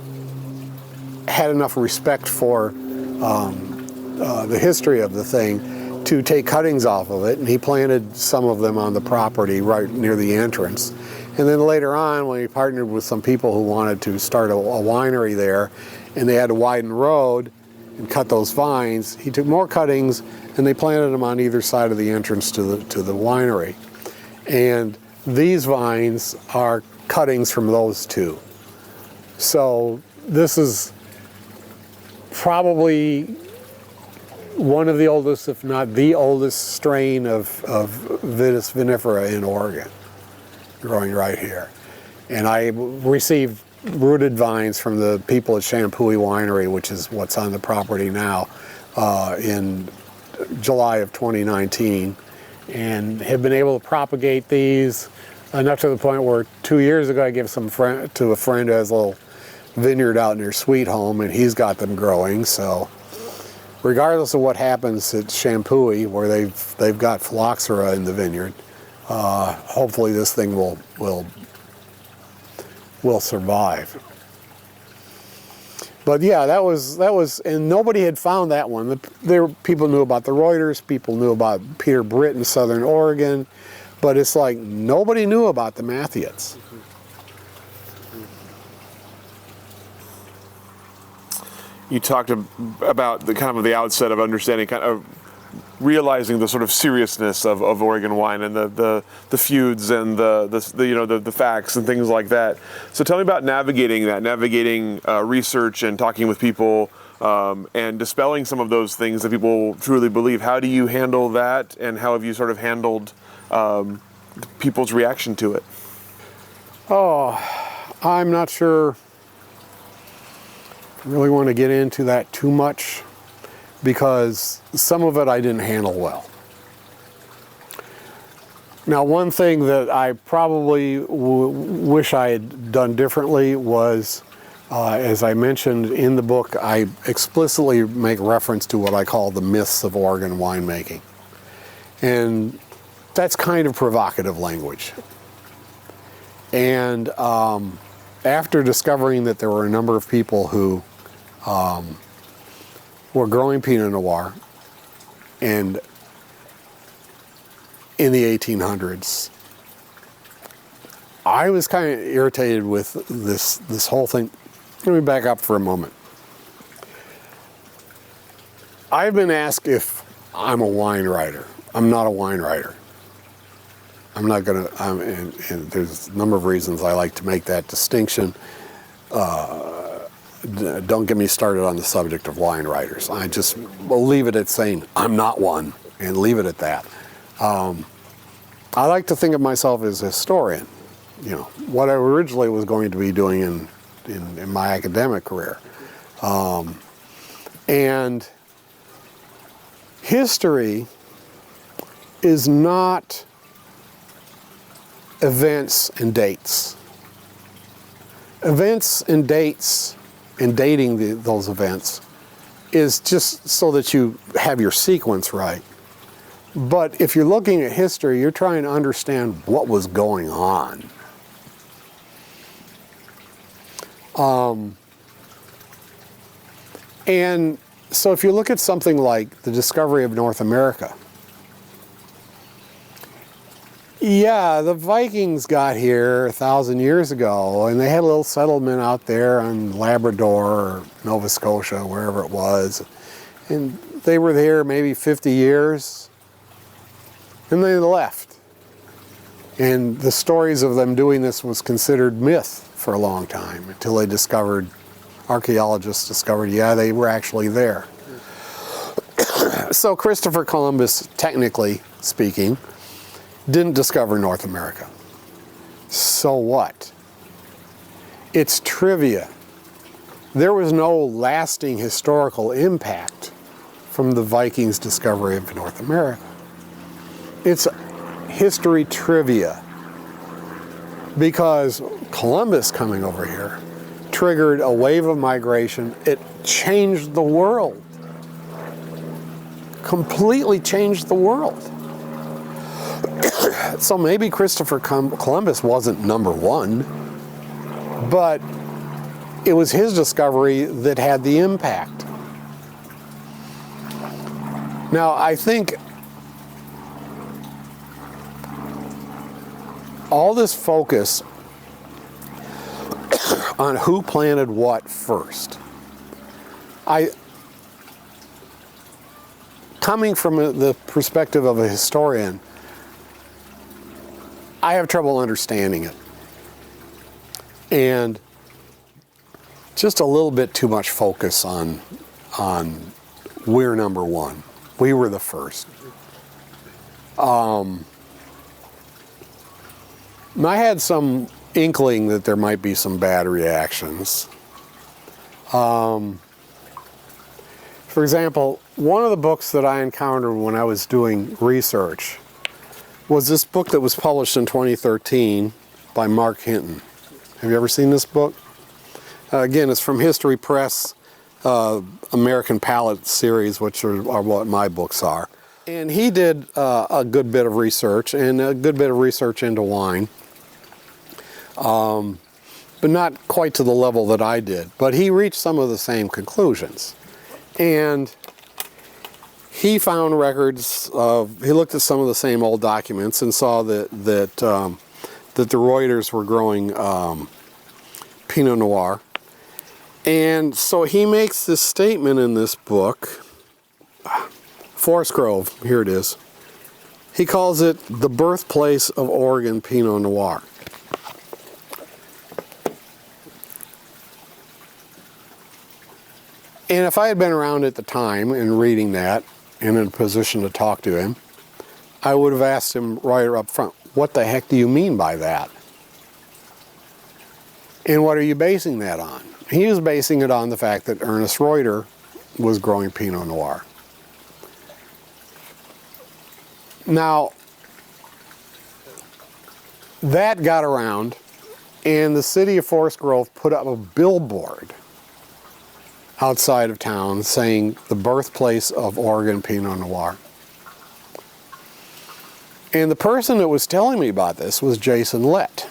had enough respect for the history of the thing to take cuttings off of it, and he planted some of them on the property right near the entrance. And then later on, when he partnered with some people who wanted to start a winery there, and they had to widen the road and cut those vines, he took more cuttings and they planted them on either side of the entrance to the winery. And these vines are cuttings from those two. So this is probably one of the oldest, if not the oldest, strain of Vitis vinifera in Oregon. growing right here. And I received rooted vines from the people at Shampooey Winery, which is what's on the property now, in July of 2019, and have been able to propagate these enough to the point where 2 years ago I gave some to a friend who has a little vineyard out near Sweet Home, and he's got them growing. So regardless of what happens at Shampooey, where they've got phylloxera in the vineyard, hopefully this thing will survive. But yeah, that was, and nobody had found that one. People knew about the Reuters, people knew about Peter Britt in Southern Oregon, but it's like nobody knew about the Mathiots. You talked about the kind of the outset of understanding, kind of realizing the sort of seriousness of Oregon wine and the feuds and the facts and things like that. So tell me about navigating research and talking with people and dispelling some of those things that people truly believe. How do you handle that, and how have you sort of handled people's reaction to it? Oh, I'm not sure I really want to get into that too much, because some of it I didn't handle well. Now, one thing that I probably wish I had done differently was, as I mentioned in the book, I explicitly make reference to what I call the myths of Oregon winemaking. And that's kind of provocative language. And after discovering that there were a number of people who were growing Pinot Noir, and in the 1800s, I was kind of irritated with this whole thing. Let me back up for a moment. I've been asked if I'm a wine writer. I'm not a wine writer. I'm not gonna, and there's a number of reasons I like to make that distinction. Don't get me started on the subject of wine writers. I just will leave it at saying I'm not one, and leave it at that. I like to think of myself as a historian. You know, what I originally was going to be doing in my academic career. And history is not events and dates. Events and dates and dating those events is just so that you have your sequence right. But if you're looking at history, you're trying to understand what was going on. And so if you look at something like the discovery of North America, yeah, the Vikings got here 1,000 years ago, and they had a little settlement out there on Labrador or Nova Scotia, wherever it was. And they were there maybe 50 years, and they left. And the stories of them doing this was considered myth for a long time, until they discovered, archaeologists discovered, yeah, they were actually there. So Christopher Columbus, technically speaking, didn't discover North America. So what? It's trivia. There was no lasting historical impact from the Vikings' discovery of North America. It's history trivia, because Columbus coming over here triggered a wave of migration. It changed the world. Completely changed the world. So maybe Christopher Columbus wasn't number one, but it was his discovery that had the impact. Now, I think all this focus on who planted what first, coming from the perspective of a historian, I have trouble understanding it. And just a little bit too much focus on we're number one. We were the first. I had some inkling that there might be some bad reactions. For example, one of the books that I encountered when I was doing research was this book that was published in 2013 by Mark Hinton. Have you ever seen this book? Again, it's from History Press, American Palette series, which are what my books are. And he did a good bit of research, and a good bit of research into wine. But not quite to the level that I did. But he reached some of the same conclusions. And he found records of, he looked at some of the same old documents and saw that the Reuters were growing Pinot Noir. And so he makes this statement in this book, Forest Grove, here it is. He calls it the birthplace of Oregon Pinot Noir. And if I had been around at the time and reading that and in a position to talk to him, I would have asked him right up front, what the heck do you mean by that? And what are you basing that on? He was basing it on the fact that Ernest Reuter was growing Pinot Noir. Now, that got around, and the city of Forest Grove put up a billboard outside of town saying the birthplace of Oregon Pinot Noir. And the person that was telling me about this was Jason Lett.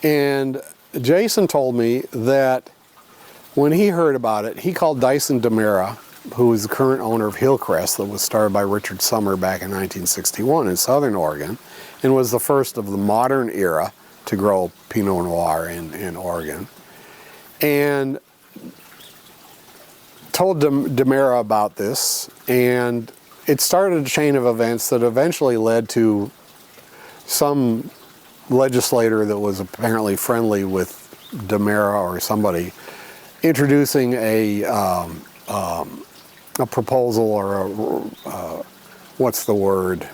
And Jason told me that when he heard about it, he called Dyson DeMera, who is the current owner of Hillcrest, that was started by Richard Sommer back in 1961 in Southern Oregon, and was the first of the modern era to grow Pinot Noir in Oregon. And told DeMera about this, and it started a chain of events that eventually led to some legislator that was apparently friendly with DeMera or somebody introducing a proposal or what's the word,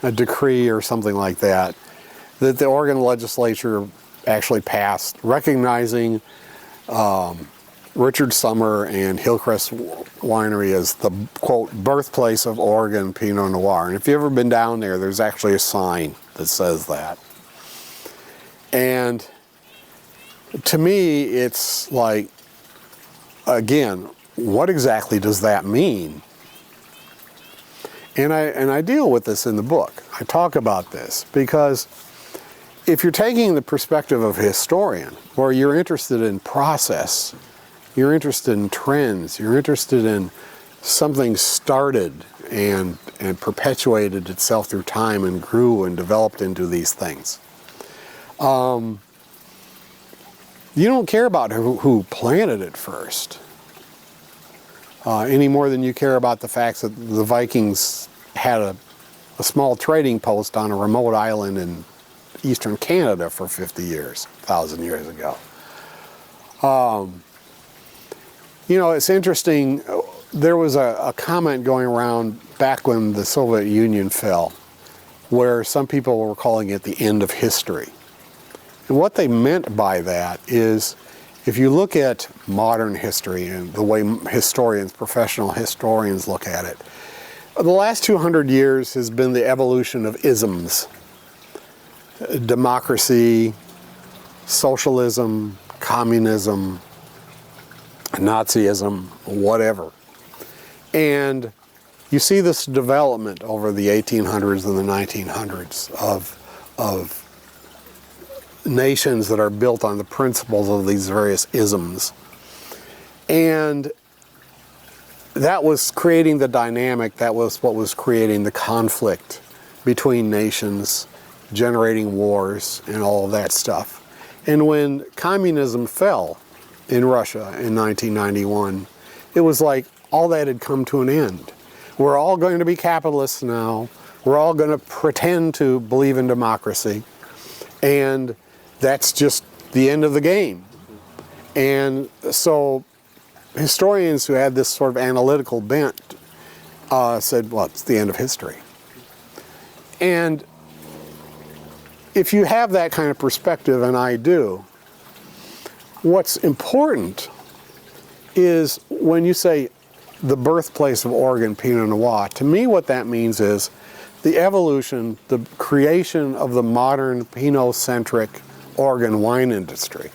a decree or something like that, that the Oregon legislature actually passed, recognizing Richard Sommer and Hillcrest Winery as the, quote, birthplace of Oregon Pinot Noir. And if you've ever been down there, there's actually a sign that says that. And to me, it's like, again, what exactly does that mean? And I deal with this in the book. I talk about this because if you're taking the perspective of a historian, where you're interested in process, you're interested in trends, you're interested in something started and perpetuated itself through time and grew and developed into these things. You don't care about who planted it first, any more than you care about the fact that the Vikings had a small trading post on a remote island in eastern Canada for 50 years, 1,000 years ago. You know, it's interesting, there was a comment going around back when the Soviet Union fell, where some people were calling it the end of history. And what they meant by that is, if you look at modern history and the way historians, professional historians look at it, the last 200 years has been the evolution of isms. Democracy, socialism, communism, Nazism, whatever. And you see this development over the 1800s and the 1900s of nations that are built on the principles of these various isms. And that was creating the dynamic, that was what was creating the conflict between nations, generating wars and all of that stuff. And when communism fell in Russia in 1991, it was like all that had come to an end. We're all going to be capitalists now. We're all going to pretend to believe in democracy. And that's just the end of the game. And so historians who had this sort of analytical bent said, well, it's the end of history. And if you have that kind of perspective, and I do, what's important is when you say the birthplace of Oregon Pinot Noir, to me what that means is the evolution, the creation of the modern Pinot-centric Oregon wine industry.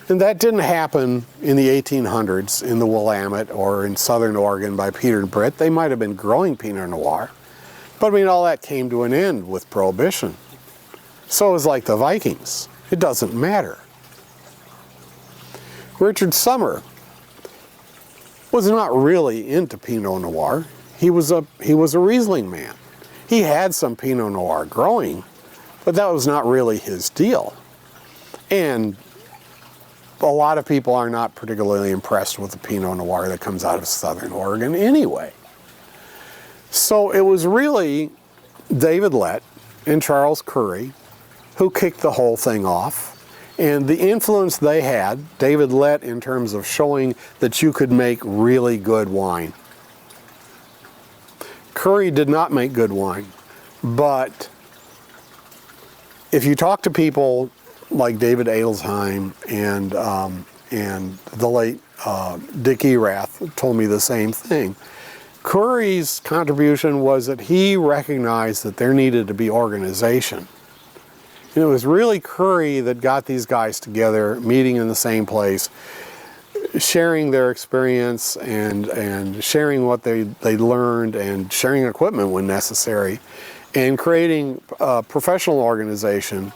And that didn't happen in the 1800s in the Willamette or in southern Oregon by Peter and Britt. They might have been growing Pinot Noir, but I mean all that came to an end with Prohibition. So it was like the Vikings. It doesn't matter. Richard Sommer was not really into Pinot Noir. He was a Riesling man. He had some Pinot Noir growing, but that was not really his deal. And a lot of people are not particularly impressed with the Pinot Noir that comes out of Southern Oregon anyway. So it was really David Lett and Charles Curry who kicked the whole thing off. And the influence they had, David Lett in terms of showing that you could make really good wine. Curry did not make good wine, but if you talk to people like David Adelsheim and the late Dick Erath told me the same thing. Curry's contribution was that he recognized that there needed to be organization. And it was really Curry that got these guys together, meeting in the same place, sharing their experience and sharing what they learned and sharing equipment when necessary, and creating a professional organization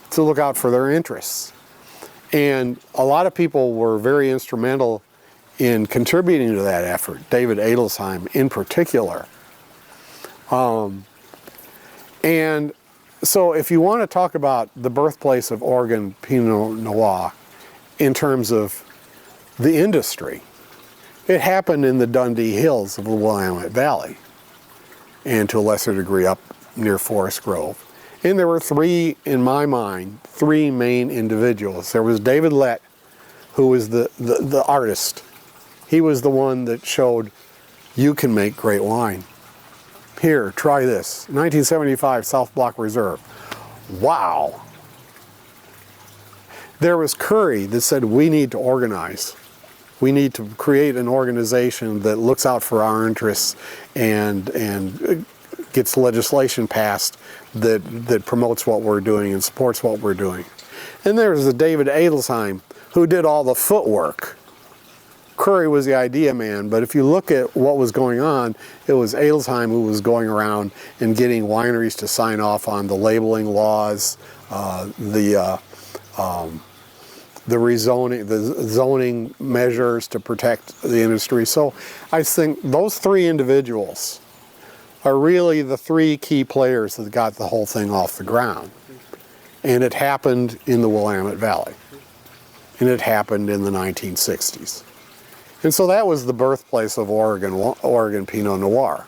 to look out for their interests. And a lot of people were very instrumental in contributing to that effort, David Adelsheim in particular. And so if you want to talk about the birthplace of Oregon Pinot Noir in terms of the industry, it happened in the Dundee Hills of the Willamette Valley, and to a lesser degree up near Forest Grove. And there were three, in my mind, three main individuals. There was David Lett, who was the artist. He was the one that showed you can make great wine. Here, try this. 1975 South Block Reserve. Wow. There was Curry that said we need to organize. We need to create an organization that looks out for our interests and gets legislation passed that promotes what we're doing and supports what we're doing. And there's the David Adelsheim who did all the footwork. Curry was the idea man, but if you look at what was going on, it was Adelsheim who was going around and getting wineries to sign off on the labeling laws, the rezoning, the zoning measures to protect the industry. So I think those three individuals are really the three key players that got the whole thing off the ground. And it happened in the Willamette Valley. And it happened in the 1960s. And so that was the birthplace of Oregon Pinot Noir.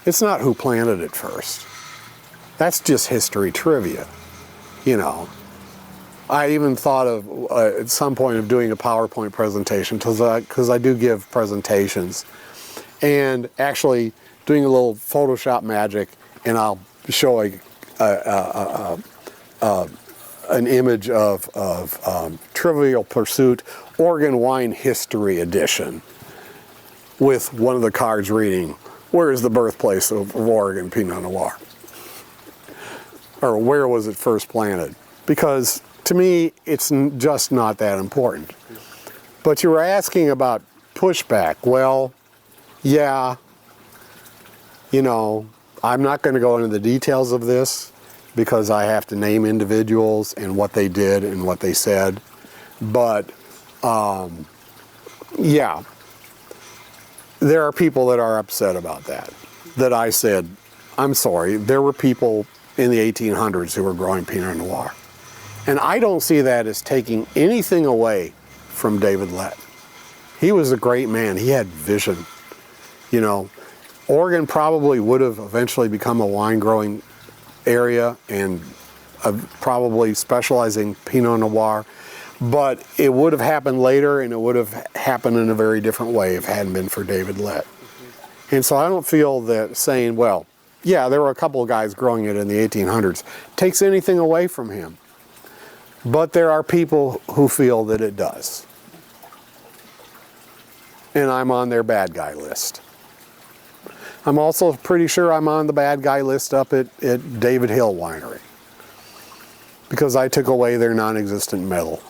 It's not who planted it first. That's just history trivia, you know. I even thought of, at some point, of doing a PowerPoint presentation, because I do give presentations, and actually doing a little Photoshop magic, and I'll show an image of Trivial Pursuit Oregon Wine History Edition, with one of the cards reading, "Where is the birthplace of Oregon Pinot Noir?" Or where was it first planted? Because to me, it's just not that important. But you were asking about pushback. Well, yeah, you know, I'm not going to go into the details of this because I have to name individuals and what they did and what they said. But, yeah, there are people that are upset about that. That I said, I'm sorry, there were people in the 1800s who were growing Pinot Noir. And I don't see that as taking anything away from David Lett. He was a great man. He had vision. You know, Oregon probably would have eventually become a wine growing area and probably specializing Pinot Noir, but it would have happened later, and it would have happened in a very different way if it hadn't been for David Lett. And so I don't feel that saying, well, yeah, there were a couple of guys growing it in the 1800s. Takes anything away from him. But there are people who feel that it does. And I'm on their bad guy list. I'm also pretty sure I'm on the bad guy list up at David Hill Winery, because I took away their non-existent metal.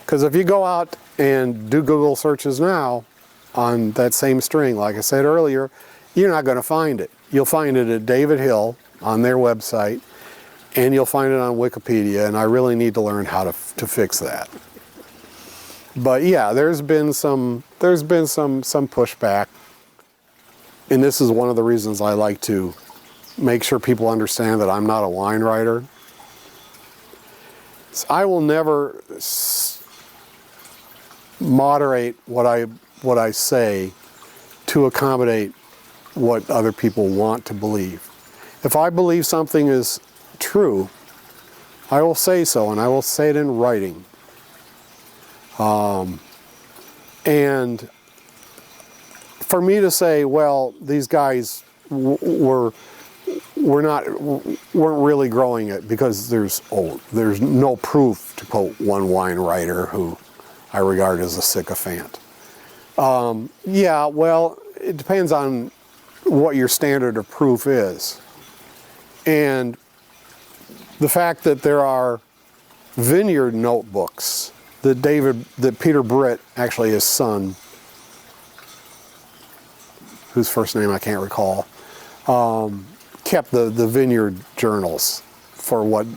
Because if you go out and do Google searches now on that same string, like I said earlier, you're not going to find it. You'll find it at David Hill on their website, and you'll find it on Wikipedia, and I really need to learn how to fix that. But yeah, there's been some pushback, and this is one of the reasons I like to make sure people understand that I'm not a wine writer. So I will never moderate what I say to accommodate what other people want to believe. If I believe something is true, I will say so, and I will say it in writing. And for me to say, well, these guys weren't really growing it because there's no proof, to quote one wine writer who I regard as a sycophant. Yeah, well, it depends on what your standard of proof is. And the fact that there are vineyard notebooks that Peter Britt, actually his son, whose first name I can't recall, kept the vineyard journals for what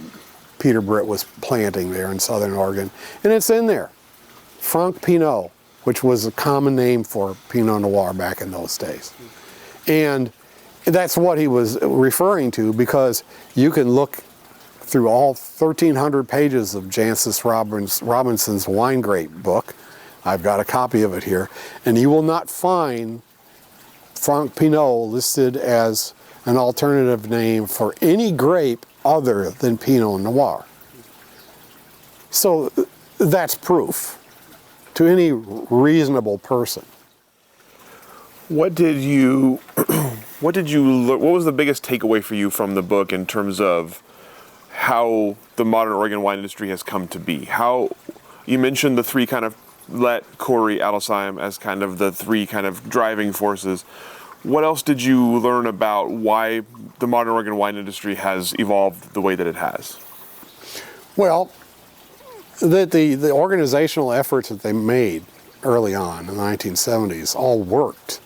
Peter Britt was planting there in Southern Oregon. And it's in there. Franc Pinot, which was a common name for Pinot Noir back in those days. And that's what he was referring to, because you can look through all 1,300 pages of Jancis Robinson's wine grape book. I've got a copy of it here. And you will not find Franc Pinot listed as an alternative name for any grape other than Pinot Noir. So that's proof to any reasonable person. What was the biggest takeaway for you from the book in terms of how the modern Oregon wine industry has come to be? How you mentioned the three kind of Lett, Corey, Adelsheim as kind of the three kind of driving forces. What else did you learn about why the modern Oregon wine industry has evolved the way that it has? Well, the organizational efforts that they made early on in the 1970s all worked.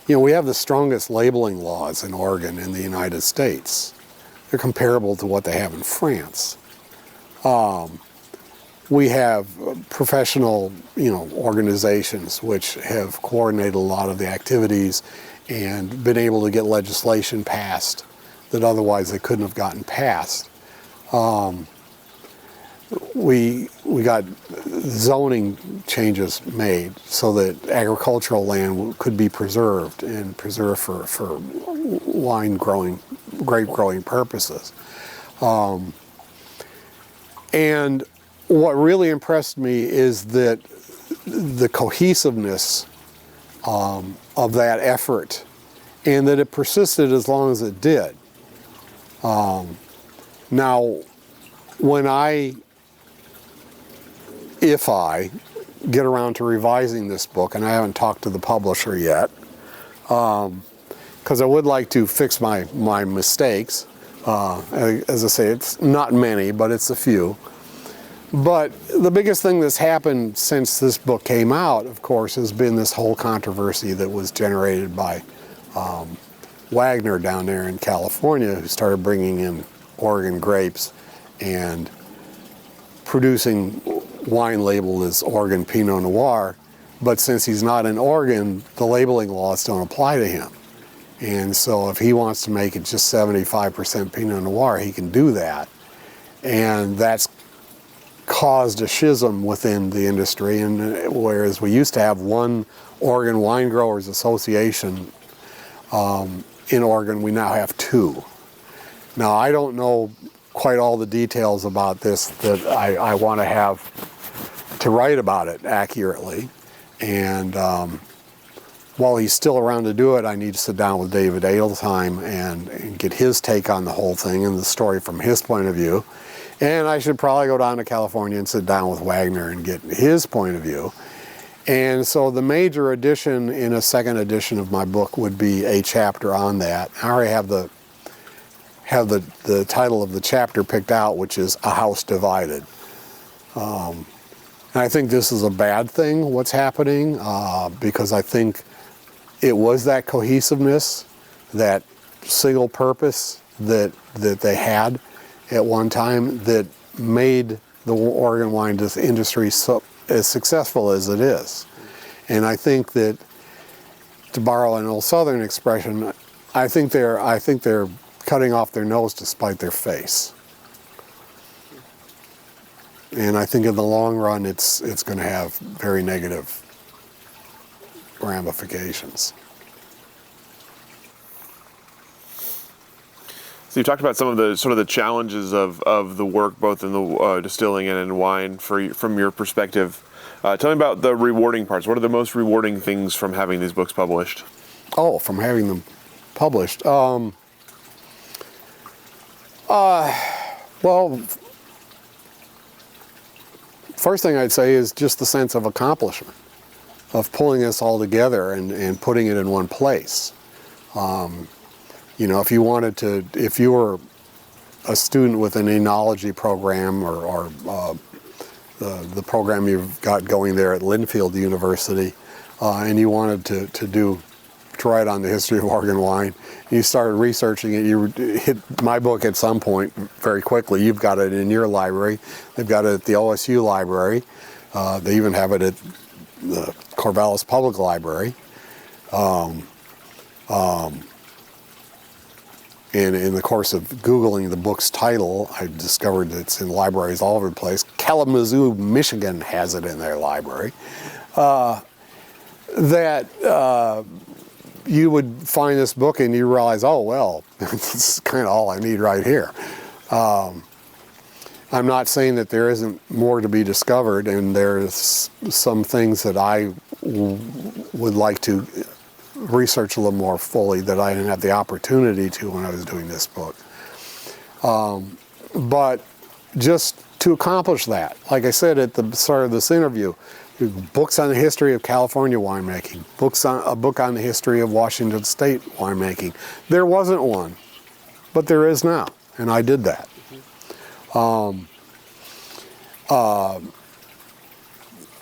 You know, we have the strongest labeling laws in Oregon in the United States. They're comparable to what they have in France. We have professional, organizations which have coordinated a lot of the activities and been able to get legislation passed that otherwise they couldn't have gotten passed. We got zoning changes made so that agricultural land could be preserved and preserved for wine growing, grape growing purposes. And what really impressed me is that the cohesiveness of that effort, and that it persisted as long as it did. Now, if I get around to revising this book, and I haven't talked to the publisher yet, because I would like to fix my mistakes. As I say, it's not many, but it's a few. But the biggest thing that's happened since this book came out, of course, has been this whole controversy that was generated by Wagner down there in California, who started bringing in Oregon grapes and producing wine labeled as Oregon Pinot Noir. But since he's not in Oregon, the labeling laws don't apply to him. And so if he wants to make it just 75% Pinot Noir, he can do that. And that's caused a schism within the industry. And whereas we used to have one Oregon Wine Growers Association in Oregon, we now have two. Now, I don't know quite all the details about this that I want to have to write about it accurately. And while he's still around to do it, I need to sit down with David Adelsheim and get his take on the whole thing and the story from his point of view. And I should probably go down to California and sit down with Wagner and get his point of view. And so the major addition in a second edition of my book would be a chapter on that. I already have the title of the chapter picked out, which is A House Divided. And I think this is a bad thing, what's happening, because I think it was that cohesiveness, that single purpose that they had at one time that made the Oregon wine industry so as successful as it is. And I think that, to borrow an old Southern expression, I think they're cutting off their nose to spite their face. And I think in the long run, it's going to have very negative ramifications. So you talked about some of the sort of the challenges of the work, both in the distilling and in wine, from your perspective. Tell me about the rewarding parts. What are the most rewarding things from having these books published? Oh, from having them published. Well, first thing I'd say is just the sense of accomplishment, of pulling this all together and putting it in one place. You know, if you were a student with an enology program or the program you've got going there at Linfield University, and you wanted to write on the history of Oregon wine, you started researching it, you hit my book at some point very quickly. You've got it in your library. They've got it at the OSU library. They even have it at the Corvallis Public Library. And in the course of Googling the book's title, I discovered that it's in libraries all over the place. Kalamazoo, Michigan has it in their library. You would find this book and you realize, oh, well, this is kind of all I need right here. I'm not saying that there isn't more to be discovered, and there's some things that I would like to research a little more fully that I didn't have the opportunity to when I was doing this book. But just to accomplish that, like I said at the start of this interview, books on the history of California winemaking, a book on the history of Washington State winemaking. There wasn't one, but there is now, and I did that.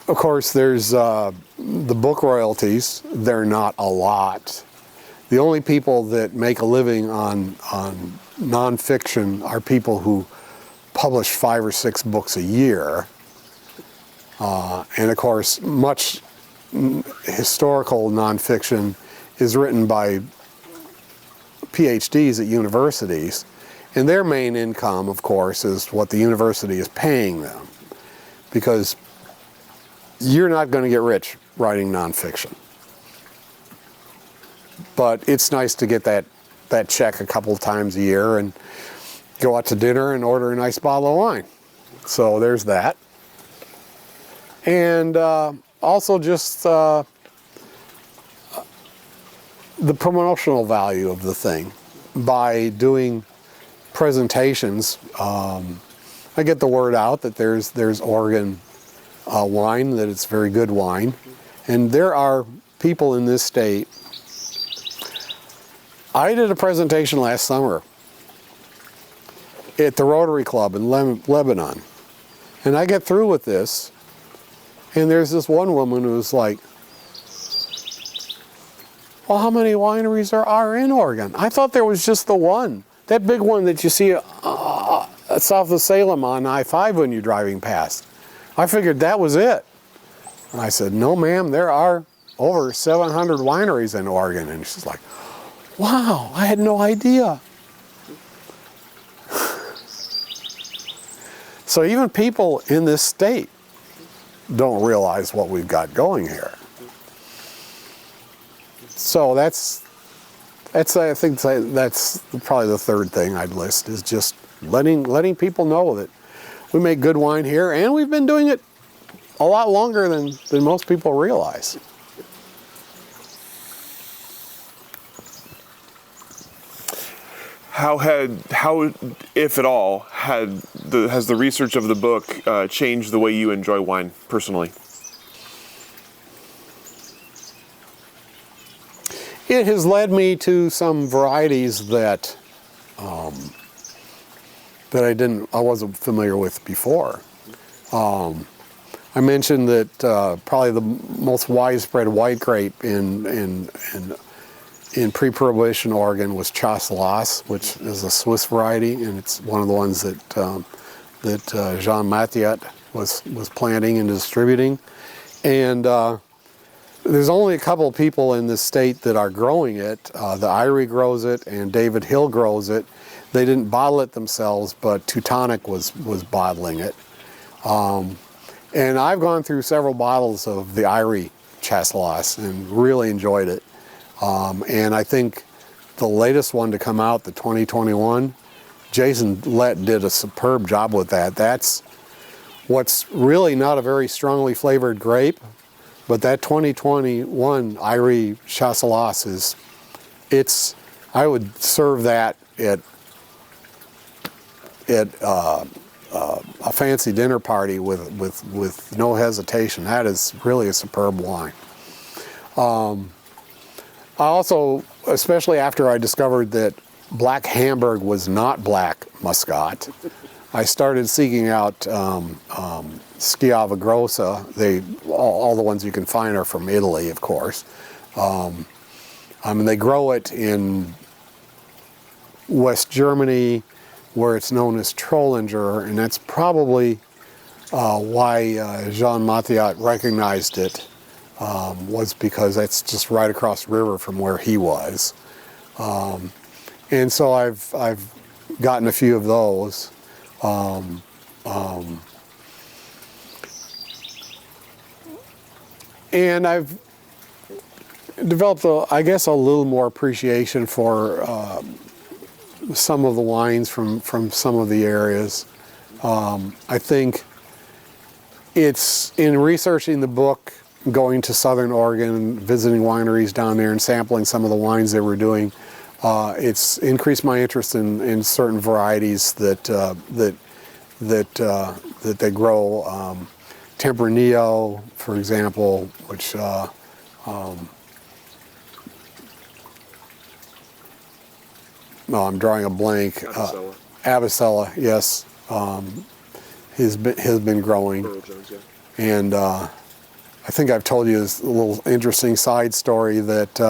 Of course, there's the book royalties. They're not a lot. The only people that make a living on nonfiction are people who publish 5 or 6 books a year. And of course, much historical nonfiction is written by PhDs at universities. And their main income, of course, is what the university is paying them. Because you're not going to get rich writing nonfiction. But it's nice to get that check a couple of times a year and go out to dinner and order a nice bottle of wine. So there's that. And also just the promotional value of the thing. By doing presentations, I get the word out that there's Oregon wine, that it's very good wine. And there are people in this state. I did a presentation last summer at the Rotary Club in Lebanon. And I get through with this, and there's this one woman who's like, well, how many wineries are in Oregon? I thought there was just the one. That big one that you see south of Salem on I-5 when you're driving past. I figured that was it. And I said, no, ma'am, there are over 700 wineries in Oregon. And she's like, wow, I had no idea. So even people in this state don't realize what we've got going here. So I think that's probably the third thing I'd list, is just letting people know that we make good wine here, and we've been doing it a lot longer than most people realize. How, if at all, has the research of the book changed the way you enjoy wine personally? It has led me to some varieties that I wasn't familiar with before. I mentioned that probably the most widespread white grape in pre-Prohibition Oregon was Chasselas, which is a Swiss variety, and it's one of the ones that Jean Mathiat was planting and distributing. And there's only a couple of people in this state that are growing it. The Irie grows it, and David Hill grows it. They didn't bottle it themselves, but Teutonic was bottling it. And I've gone through several bottles of the Irie Chasselas and really enjoyed it. And I think the latest one to come out, the 2021, Jason Lett did a superb job with that. That's what's really not a very strongly flavored grape, but that 2021 Irie Chasselas I would serve that at a fancy dinner party with no hesitation. That is really a superb wine. I also, especially after I discovered that Black Hamburg was not black Muscat, I started seeking out Schiava Grossa. All the ones you can find are from Italy, of course. They grow it in West Germany, where it's known as Trollinger, and that's probably why Jean Mathiat recognized it, was because that's just right across the river from where he was. And so I've gotten a few of those. And I've developed, I guess, a little more appreciation for some of the wines from some of the areas. I think it's in researching the book, going to Southern Oregon, visiting wineries down there and sampling some of the wines they were doing, it's increased my interest in certain varieties that they grow. Tempranillo, for example, which I'm drawing a blank. Avicella, yes, has been growing. Jones, yeah. And I think I've told you this little interesting side story that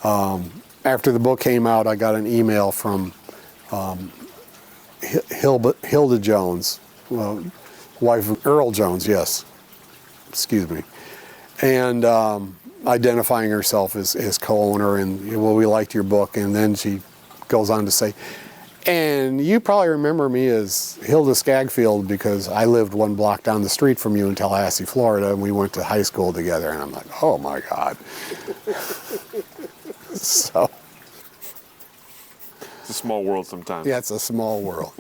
after the book came out, I got an email from Hilda Jones, wife of Earl Jones, yes, excuse me, and identifying herself as co-owner, and well, we liked your book, and then she goes on to say, and you probably remember me as Hilda Skagfield because I lived one block down the street from you in Tallahassee, Florida, and we went to high school together, and I'm like, oh my God. So. It's a small world sometimes. Yeah, it's a small world.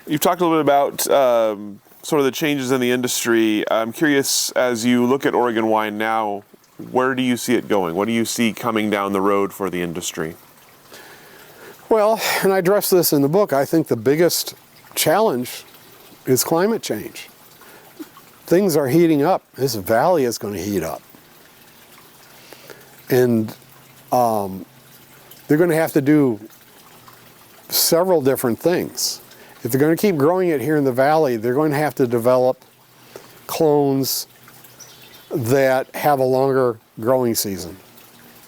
You've talked a little bit about sort of the changes in the industry. I'm curious, as you look at Oregon wine now, where do you see it going? What do you see coming down the road for the industry? Well, and I address this in the book, I think the biggest challenge is climate change. Things are heating up. This valley is going to heat up. And they're going to have to do several different things. If they're going to keep growing it here in the valley, they're going to have to develop clones that have a longer growing season.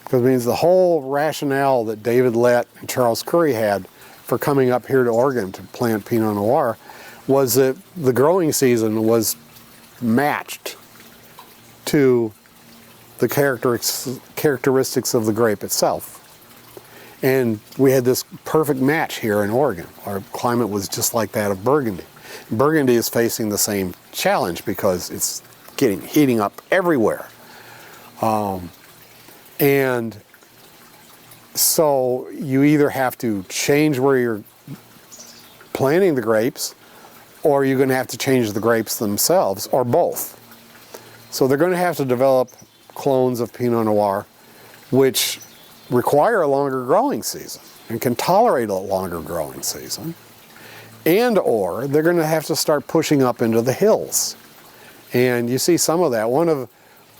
Because it means the whole rationale that David Lett and Charles Curry had for coming up here to Oregon to plant Pinot Noir was that the growing season was matched to the characteristics of the grape itself. And we had this perfect match here in Oregon. Our climate was just like that of Burgundy. Burgundy is facing the same challenge because it's heating up everywhere. And so you either have to change where you're planting the grapes, or you're going to have to change the grapes themselves, or both. So they're going to have to develop clones of Pinot Noir, which require a longer growing season and can tolerate a longer growing season, and or they're going to have to start pushing up into the hills. And you see some of that. One of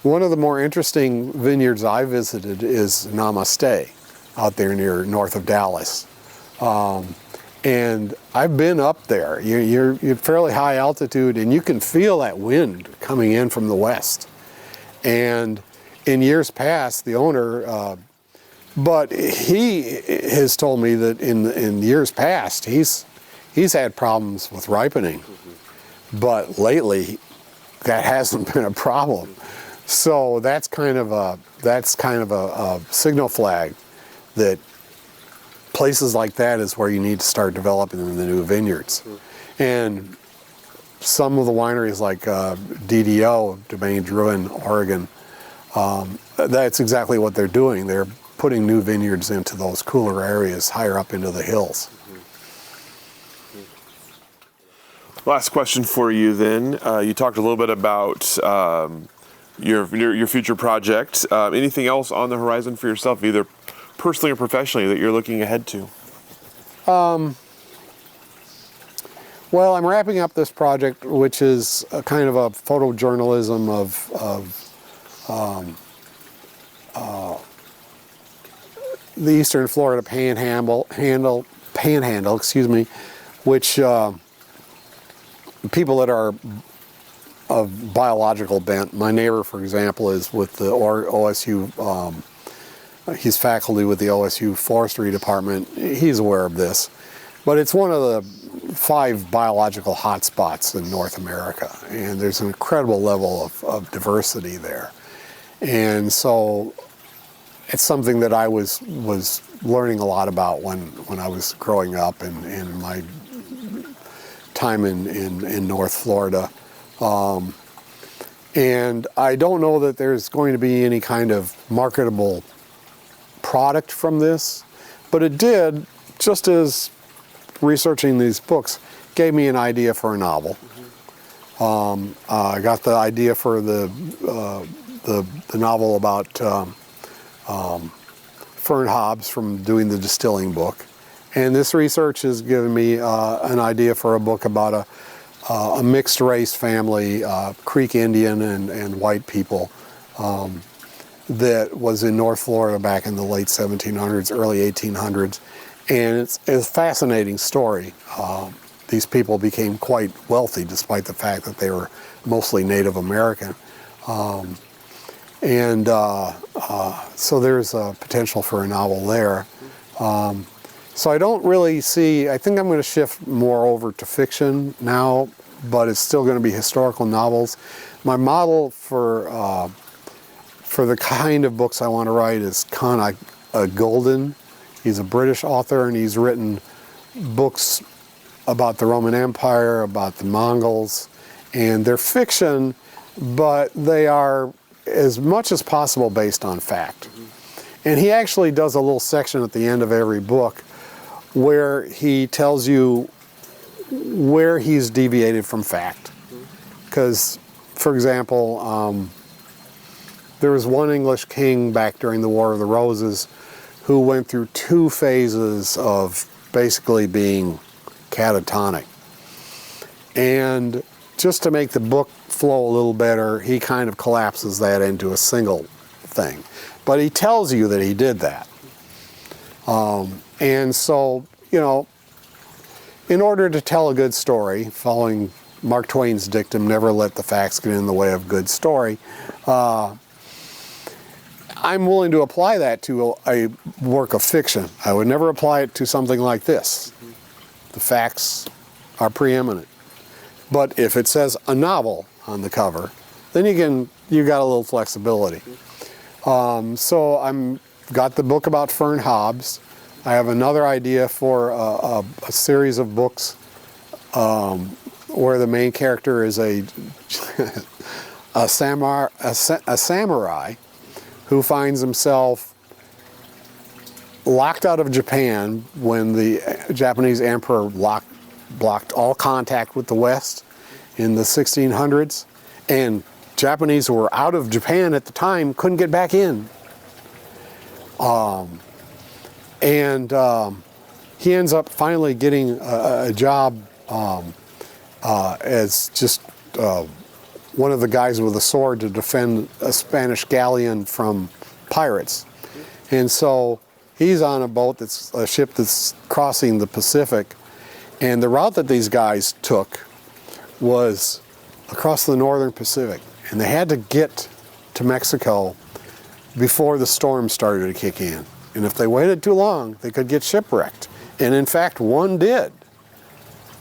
the more interesting vineyards I visited is Namaste, out there north of Dallas. And I've been up there. You're fairly high altitude, and you can feel that wind coming in from the west. And in years past, the owner, but he has told me that in years past, he's had problems with ripening, but lately that hasn't been a problem. So that's kind of a signal flag that places like that is where you need to start developing the new vineyards. And some of the wineries like DDO, Domaine Druin, Oregon, that's exactly what they're doing. They're putting new vineyards into those cooler areas higher up into the hills. Last question for you then. You talked a little bit about your future project. Anything else on the horizon for yourself, either personally or professionally, that you're looking ahead to? Well, I'm wrapping up this project, which is a kind of a photojournalism of the Eastern Florida Panhandle, which people that are of biological bent. My neighbor, for example, is with the OSU. He's faculty with the OSU Forestry Department. He's aware of this, but it's one of the 5 biological hotspots in North America, and there's an incredible level of diversity there. And so it's something that I was learning a lot about when I was growing up and my time in North Florida. And I don't know that there's going to be any kind of marketable product from this, but it did, just as researching these books, gave me an idea for a novel. I got the idea for the novel about Fern Hobbs from doing the distilling book, and this research has given me an idea for a book about a mixed race family, Creek Indian and white people, that was in North Florida back in the late 1700s, early 1800s. And it's a fascinating story. These people became quite wealthy despite the fact that they were mostly Native American. So there's a potential for a novel there. So I don't really see, I think I'm going to shift more over to fiction now, but it's still going to be historical novels. My model for the kind of books I want to write is Con Golden. He's a British author, and he's written books about the Roman Empire, about the Mongols, and they're fiction, but they are as much as possible based on fact. And he actually does a little section at the end of every book where he tells you where he's deviated from fact. Because, for example, there was one English king back during the War of the Roses who went through 2 phases of basically being catatonic. And just to make the book flow a little better, he kind of collapses that into a single thing. But he tells you that he did that. And so, you know, in order to tell a good story, following Mark Twain's dictum, never let the facts get in the way of a good story, I'm willing to apply that to a work of fiction. I would never apply it to something like this. The facts are preeminent. But if it says a novel on the cover, then you got a little flexibility. So I'm got the book about Fern Hobbs. I have another idea for a series of books where the main character is a samurai who finds himself locked out of Japan when the Japanese emperor blocked all contact with the West in the 1600s, and Japanese who were out of Japan at the time couldn't get back in. He ends up finally getting a job as just one of the guys with a sword to defend a Spanish galleon from pirates. And so he's on a ship that's crossing the Pacific, and the route that these guys took was across the northern Pacific, and they had to get to Mexico before the storm started to kick in. And if they waited too long, they could get shipwrecked. And in fact, one did.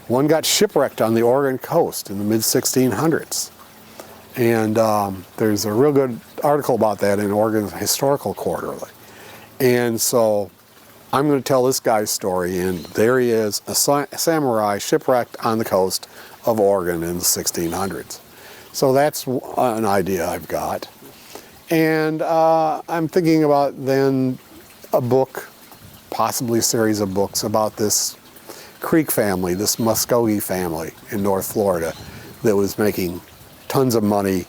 One got shipwrecked on the Oregon coast in the mid-1600s. And there's a real good article about that in Oregon's Historical Quarterly. And so I'm going to tell this guy's story, and there he is, a samurai shipwrecked on the coast of Oregon in the 1600s. So that's an idea I've got. And I'm thinking about then a book, possibly a series of books about this Creek family, this Muskogee family in North Florida that was making tons of money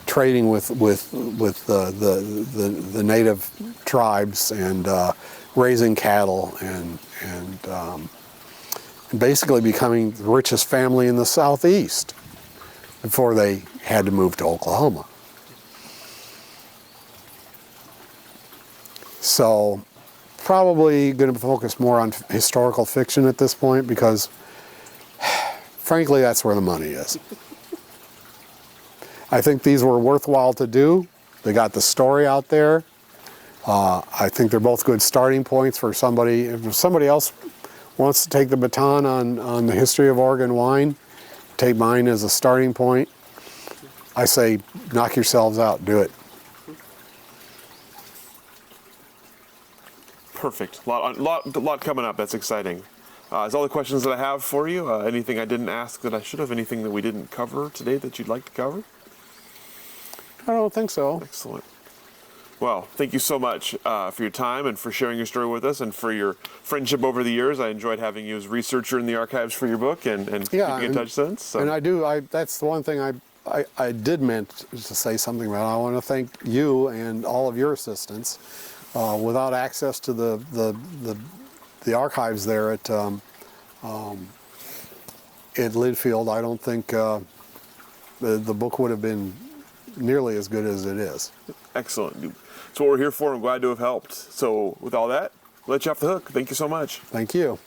trading with the native tribes and raising cattle and basically becoming the richest family in the Southeast before they had to move to Oklahoma. So probably going to focus more on historical fiction at this point because frankly that's where the money is. I think these were worthwhile to do. They got the story out there. I think they're both good starting points for somebody. If somebody else wants to take the baton on the history of Oregon wine, take mine as a starting point. I say knock yourselves out, do it. Perfect. A lot coming up. That's exciting. That's all the questions that I have for you. Anything I didn't ask that I should have? Anything that we didn't cover today that you'd like to cover? I don't think so. Excellent. Well, thank you so much for your time and for sharing your story with us and for your friendship over the years. I enjoyed having you as researcher in the archives for your book and keeping in touch since. So. And that's the one thing I did meant to say something about. I want to thank you and all of your assistants. Without access to the archives there at Linfield, I don't think the book would have been nearly as good as it is. Excellent. That's what we're here for. I'm glad to have helped. So with all that, we'll let you off the hook. Thank you so much. Thank you.